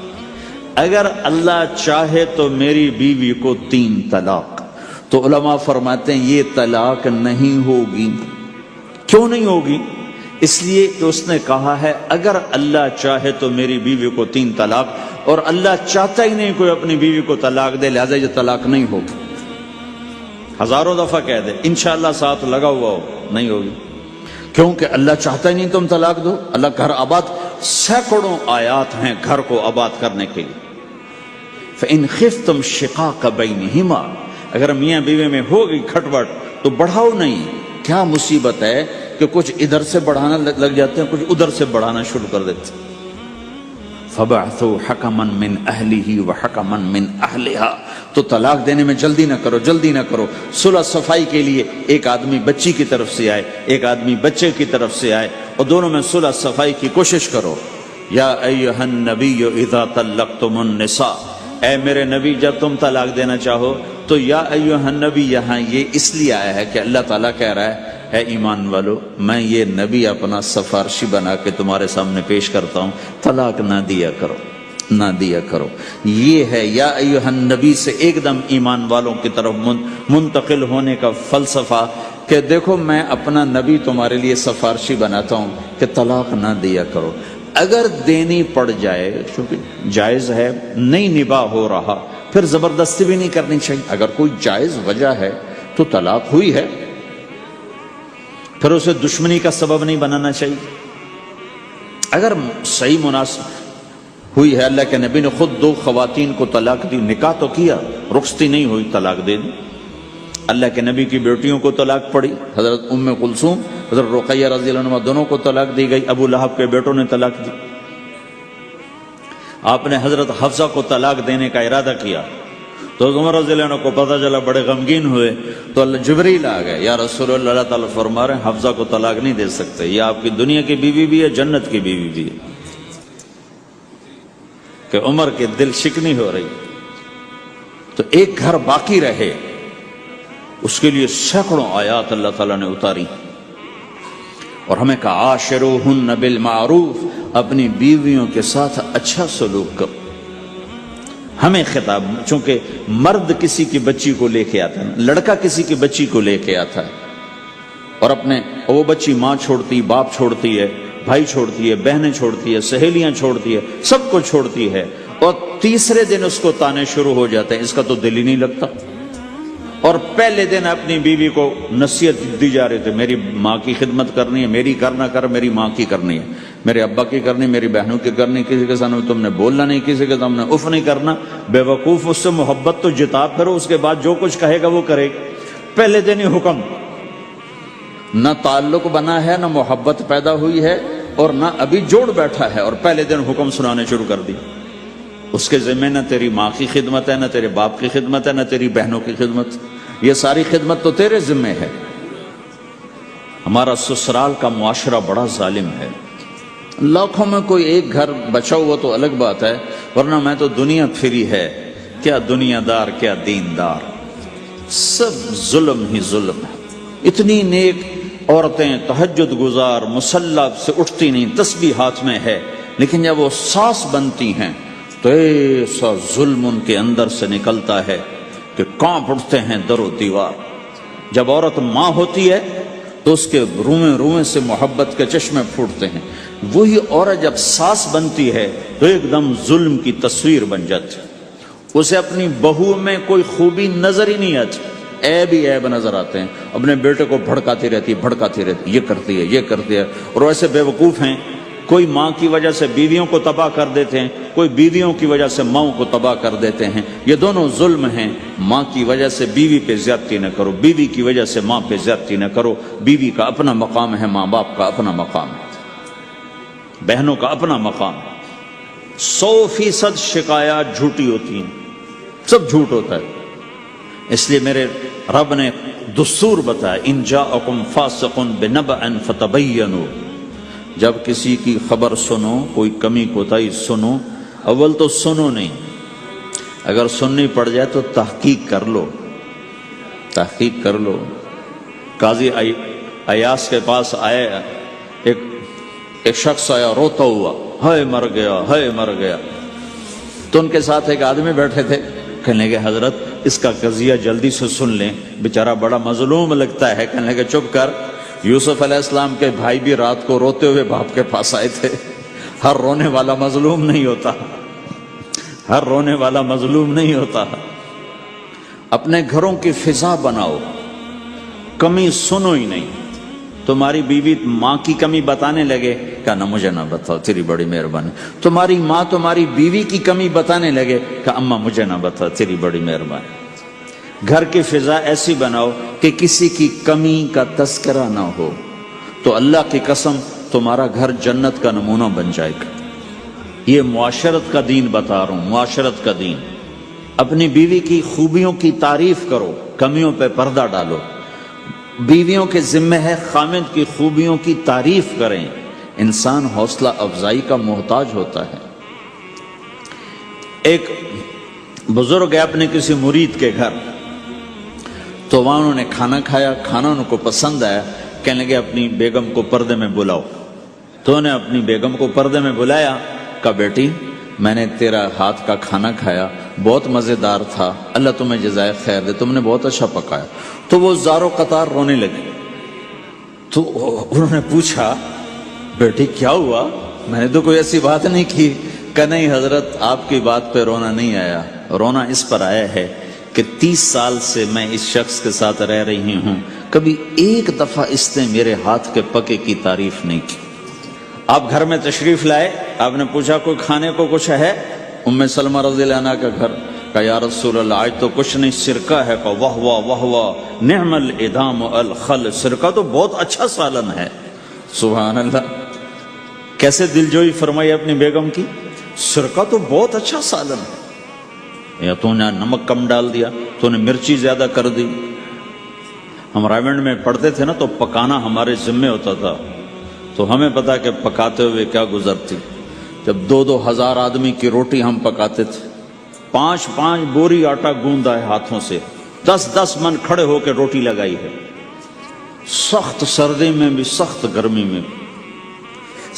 Speaker 1: اگر اللہ چاہے تو میری بیوی کو 3 طلاق، تو علماء فرماتے ہیں یہ طلاق نہیں ہوگی. کیوں نہیں ہوگی؟ اس لیے کہ اس نے کہا ہے اگر اللہ چاہے تو میری بیوی کو 3 طلاق، اور اللہ چاہتا ہی نہیں کوئی اپنی بیوی کو طلاق دے، لہذا یہ طلاق نہیں ہوگی. ہزاروں دفعہ کہہ دے انشاءاللہ ساتھ لگا ہوا ہو، نہیں ہوگی. کیونکہ اللہ چاہتا ہی نہیں تم طلاق دو. اللہ گھر آباد، سینکڑوں آیات ہیں گھر کو آباد کرنے کے لیے. فَإِنْ خِفْتُمْ شِقَاقَ بَيْنِهِمَا، اگر میاں بیوی میں ہوگی کھٹپٹ تو بڑھاؤ نہیں. کیا مصیبت ہے کہ کچھ ادھر سے بڑھانا لگ جاتے ہیں، کچھ ادھر سے بڑھانا شروع کر دیتے ہیں. فَبَعْثُوا حَكَمًا مِّنْ أَهْلِهِ وَحَكَمًا مِّنْ أَهْلِهَا، تو طلاق دینے میں جلدی نہ کرو، جلدی نہ کرو. صلح صفائی کے لیے ایک آدمی بچی کی طرف سے آئے، ایک آدمی بچے کی طرف سے آئے، اور دونوں میں صلح صفائی کی کوشش کرو. یا ایھا النبی اذا طلقتم النساء، اے میرے نبی جب تم طلاق دینا چاہو تو یا ایھا النبی یہاں یہ اس لیے آیا ہے کہ اللہ تعالیٰ کہہ رہا ہے اے ایمان والو میں یہ نبی اپنا سفارشی بنا کے تمہارے سامنے پیش کرتا ہوں، طلاق نہ دیا کرو، نہ دیا کرو. یہ ہے یا ایھا النبی سے ایک دم ایمان والوں کی طرف منتقل ہونے کا فلسفہ کہ دیکھو میں اپنا نبی تمہارے لیے سفارشی بناتا ہوں کہ طلاق نہ دیا کرو. اگر دینی پڑ جائے چونکہ جائز ہے، نہیں نباہ ہو رہا، پھر زبردستی بھی نہیں کرنی چاہیے. اگر کوئی جائز وجہ ہے تو طلاق ہوئی ہے، پھر اسے دشمنی کا سبب نہیں بنانا چاہیے. اگر صحیح مناسب ہوئی ہے، اللہ کے نبی نے خود 2 خواتین کو طلاق دی، نکاح تو کیا، رخصتی نہیں ہوئی، طلاق دے دی. اللہ کے نبی کی بیٹیوں کو طلاق پڑی، حضرت ام کلثوم، حضرت رقیہ رضی اللہ عنہ دونوں کو طلاق دی گئی. ابو لہب کے بیٹوں نے طلاق دی. آپ نے حضرت حفصہ کو طلاق دینے کا ارادہ کیا تو عمر رضی اللہ عنہ کو پتہ چلا، بڑے غمگین ہوئے، تو اللہ جبریل آ گئے، یا رسول اللہ، اللہ تعالیٰ فرما رہے ہیں حفصہ کو طلاق نہیں دے سکتے، یہ آپ کی دنیا کی بیوی بھی ہے، جنت کی بیوی بھی ہے. کہ عمر کے دل شکنی ہو رہی. تو ایک گھر باقی رہے اس کے لیے سینکڑوں آیات اللہ تعالیٰ نے اتاری، اور ہمیں کہا عاشروہن بالمعروف، اپنی بیویوں کے ساتھ اچھا سلوک کرو. ہمیں خطاب، چونکہ مرد کسی کی بچی کو لے کے آتا ہے، لڑکا کسی کی بچی کو لے کے آتا ہے، اور وہ بچی ماں چھوڑتی، باپ چھوڑتی ہے، بھائی چھوڑتی ہے، بہنیں چھوڑتی ہے، سہیلیاں چھوڑتی ہے، سب کو چھوڑتی ہے، اور تیسرے دن اس کو تانے شروع ہو جاتے ہیں، اس کا تو دل ہی نہیں لگتا. اور پہلے دن اپنی بیوی کو نصیحت دی جا رہی تھی، میری ماں کی خدمت کرنی ہے، میری کرنا کر، میری ماں کی کرنی ہے، میرے ابا کی کرنی، میری بہنوں کی کرنی، کسی کے سامنے تم نے بولنا نہیں، کسی کے سامنے اف نہیں کرنا. بے وقوف، اس سے محبت تو جتا پھرو، اس کے بعد جو کچھ کہے گا وہ کرے گا. پہلے دن ہی حکم، نہ تعلق بنا ہے، نہ محبت پیدا ہوئی ہے، اور نہ ابھی جوڑ بیٹھا ہے، اور پہلے دن حکم سنانے شروع کر دی. اس کے ذمہ نہ تیری ماں کی خدمت ہے، نہ تیرے باپ کی خدمت ہے، نہ تیری بہنوں کی خدمت، یہ ساری خدمت تو تیرے ذمہ ہے. ہمارا سسرال کا معاشرہ بڑا ظالم ہے. لاکھوں میں کوئی ایک گھر بچا ہوا تو الگ بات ہے، ورنہ میں تو دنیا پھری ہے، کیا دنیا دار کیا دیندار، سب ظلم ہی ظلم ہے. اتنی نیک عورتیں تہجد گزار مصلی سے اٹھتی نہیں، تسبیح ہاتھ میں ہے، لیکن جب وہ ساس بنتی ہیں تو ایسا ظلم ان کے اندر سے نکلتا ہے کہ کانپ اٹھتے ہیں در و دیوار. جب عورت ماں ہوتی ہے تو اس کے روئیں روئیں سے محبت کے چشمے پھوٹتے ہیں. وہی عورت جب ساس بنتی ہے تو ایک دم ظلم کی تصویر بن جاتی، اسے اپنی بہو میں کوئی خوبی نظر ہی نہیں آتی، عیب ہی عیب نظر آتے ہیں. اپنے بیٹے کو بھڑکاتی رہتی، یہ کرتی ہے، یہ کرتی ہے. اور ایسے بے وقوف ہیں، کوئی ماں کی وجہ سے بیویوں کو تباہ کر دیتے ہیں، کوئی بیویوں کی وجہ سے ماؤں کو تباہ کر دیتے ہیں. یہ دونوں ظلم ہیں. ماں کی وجہ سے بیوی پہ زیادتی نہ کرو، بیوی کی وجہ سے ماں پہ زیادتی نہ کرو. بیوی کا اپنا مقام ہے، ماں باپ کا اپنا مقام ہے، بہنوں کا اپنا مقام ہے. 100% شکایات جھوٹی ہوتی ہیں، سب جھوٹ ہوتا ہے. اس لیے میرے رب نے دستور بتایا، ان جاءکم فاسق بنبأ فتبینوا، جب کسی کی خبر سنو، کوئی کمی کوتاہی سنو، اول تو سنو نہیں، اگر سننی پڑ جائے تو تحقیق کر لو، تحقیق کر لو۔ قاضی ایاس کے پاس آیا ایک شخص آیا روتا ہوا، ہائے مر گیا، ہائے مر گیا۔ تو ان کے ساتھ ایک آدمی بیٹھے تھے، کہنے لگے حضرت اس کا قضیہ جلدی سے سن لیں، بیچارہ بڑا مظلوم لگتا ہے۔ کہنے لگے چپ کر، یوسف علیہ السلام کے بھائی بھی رات کو روتے ہوئے باپ کے پاس آئے تھے۔ ہر رونے والا مظلوم نہیں ہوتا، ہر رونے والا مظلوم نہیں ہوتا۔ اپنے گھروں کی فضا بناؤ، کمی سنو ہی نہیں۔ تمہاری بیوی ماں کی کمی بتانے لگے، کہا مجھے نہ بتاؤ، تیری بڑی مہربانی۔ تمہاری ماں تمہاری بیوی کی کمی بتانے لگے، کہا اماں مجھے نہ بتاؤ، تیری بڑی مہربانی۔ گھر کی فضا ایسی بناؤ کہ کسی کی کمی کا تذکرہ نہ ہو، تو اللہ کی قسم تمہارا گھر جنت کا نمونہ بن جائے گا۔ یہ معاشرت کا دین بتا رہا ہوں، معاشرت کا دین۔ اپنی بیوی کی خوبیوں کی تعریف کرو، کمیوں پہ پردہ ڈالو۔ بیویوں کے ذمہ ہے خامد کی خوبیوں کی تعریف کریں۔ انسان حوصلہ افزائی کا محتاج ہوتا ہے۔ ایک بزرگ ہے اپنے کسی مرید کے گھر، تو وہاں انہوں نے کھانا کھایا، کھانا ان کو پسند آیا، کہنے لگے اپنی بیگم کو پردے میں بلاؤ۔ تو انہوں نے اپنی بیگم کو پردے میں بلایا، کہا بیٹی میں نے تیرا ہاتھ کا کھانا کھایا، بہت مزیدار تھا، اللہ تمہیں جزائے خیر دے، تم نے بہت اچھا پکایا۔ تو وہ زارو قطار رونے لگی۔ تو انہوں نے پوچھا بیٹی کیا ہوا؟ میں نے تو کوئی ایسی بات نہیں کی۔ کہ نہیں حضرت آپ کی بات پہ رونا نہیں آیا، رونا اس پر آیا ہے کہ 30 سال سے میں اس شخص کے ساتھ رہ رہی ہوں، کبھی ایک دفعہ اس نے میرے ہاتھ کے پکے کی تعریف نہیں کی۔ آپ گھر میں تشریف لائے، آپ نے پوچھا کوئی کھانے کو کچھ ہے؟ ام سلمہ رضی اللہ عنہ کا گھر، کہا یا رسول اللہ آج تو کچھ نہیں، سرکہ ہے۔ کہا واہ واہ واہ واہ، نعم الادام الخل، سرکہ تو بہت اچھا سالن ہے۔ سبحان اللہ، کیسے دلجوئی فرمائی اپنی بیگم کی، سرکہ تو بہت اچھا سالن ہے، یا تو نے نمک کم ڈال دیا، تو نے مرچی زیادہ کر دی۔ ہم رائمنڈ میں پڑھتے تھے نا، تو پکانا ہمارے ذمہ ہوتا تھا، تو ہمیں پتا کہ پکاتے ہوئے کیا گزرتی۔ جب 2-2 ہزار آدمی کی روٹی ہم پکاتے تھے، 5-5 بوری آٹا گوندا ہے ہاتھوں سے، 10-10 من کھڑے ہو کے روٹی لگائی ہے، سخت سردی میں بھی سخت گرمی میں بھی۔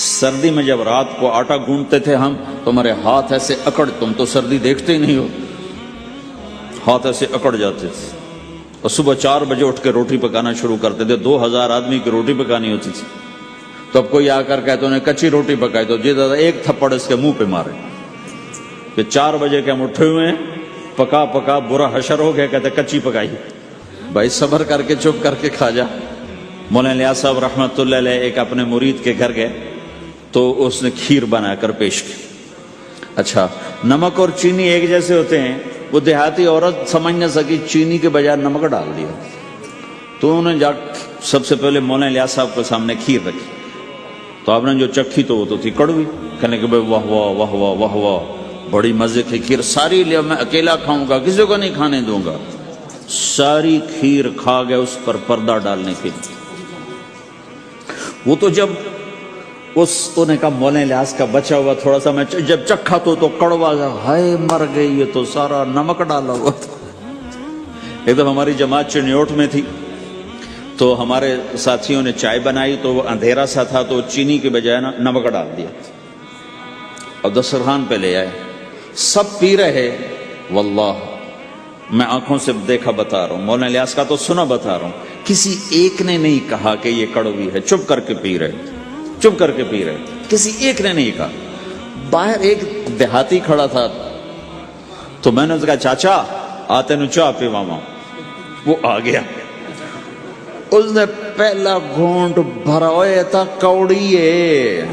Speaker 1: سردی میں جب رات کو آٹا گونڈتے تھے ہم، تو ہمارے ہاتھ ایسے اکڑ، تم تو سردی دیکھتے ہی نہیں ہو، ہاتھ ایسے اکڑ جاتے تھے، اور صبح 4 بجے اٹھ کے روٹی پکانا شروع کرتے تھے۔ 2000 آدمی کی روٹی پکانی ہوتی تھی۔ تو اب کوئی آ کر کہتے انہیں کچی روٹی پکائی، تو جی دادا ایک تھپڑ اس کے منہ پہ مارے کہ 4 بجے کے ہم اٹھے ہوئے ہیں، پکا پکا برا حشر ہو گیا، کہتے کچی پکائی۔ بھائی صبر کر کے چپ کر کے کھا جا۔ مولانا الیاس صاحب رحمۃ اللہ علیہ ایک اپنے مرید کے گھر گئے، تو اس نے کھیر بنا کر پیش کی۔ اچھا نمک اور چینی ایک جیسے ہوتے ہیں، وہ دیہاتی عورت سمجھ نہ سکی، چینی کے بجائے نمک ڈال دیا۔ تو انہوں نے جا سب سے پہلے مولانا الیاس صاحب کے سامنے کھیر رکھی، تو آپ نے جو چکھی تو وہ تو تھی کڑوی۔ کہنے کہ بھائی واہ واہ واہ واہ واہ واہ، بڑی مزے کی کھیر، ساری لیا میں اکیلا کھاؤں گا، کسی کو نہیں کھانے دوں گا۔ ساری کھیر کھا گئے اس پر پردہ ڈالنے کے لیے۔ وہ تو جب تو نے کہا مولانا الیاس کا بچا ہوا تھوڑا سا میں جب چکھا تو کڑوا گیا، ہائے مر گئی، یہ تو سارا نمک ڈالا ہوا تھا۔ ایک دم ہماری جماعت چنیوٹ میں تھی، تو ہمارے ساتھیوں نے چائے بنائی، تو وہ اندھیرا سا تھا، تو چینی کے بجائے نمک ڈال دیا اور دسترخوان پہ لے آئے، سب پی رہے۔ واللہ میں آنکھوں سے دیکھا بتا رہا ہوں، مولانا الیاس کا تو سنا بتا رہا ہوں، کسی ایک نے نہیں کہا کہ یہ کڑوی ہے، چپ کر کے پی رہے، چپ کر کے پی رہے، کسی ایک نے نہیں کہا۔ باہر ایک دیہاتی کھڑا تھا، تو میں نے اس کہا چاچا آتے نو چاہ پی ماما، وہ آ گیا، اس نے پہلا گھونٹ بھرا ہوئے تھا کوڑی ہے،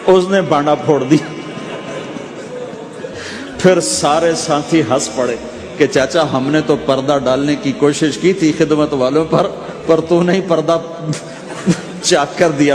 Speaker 1: اس نے بانڈا پھوڑ دی۔ پھر سارے ساتھی ہنس پڑے کہ چاچا ہم نے تو پردہ ڈالنے کی کوشش کی تھی خدمت والوں پر تو نہیں پردہ چاک کر دیا۔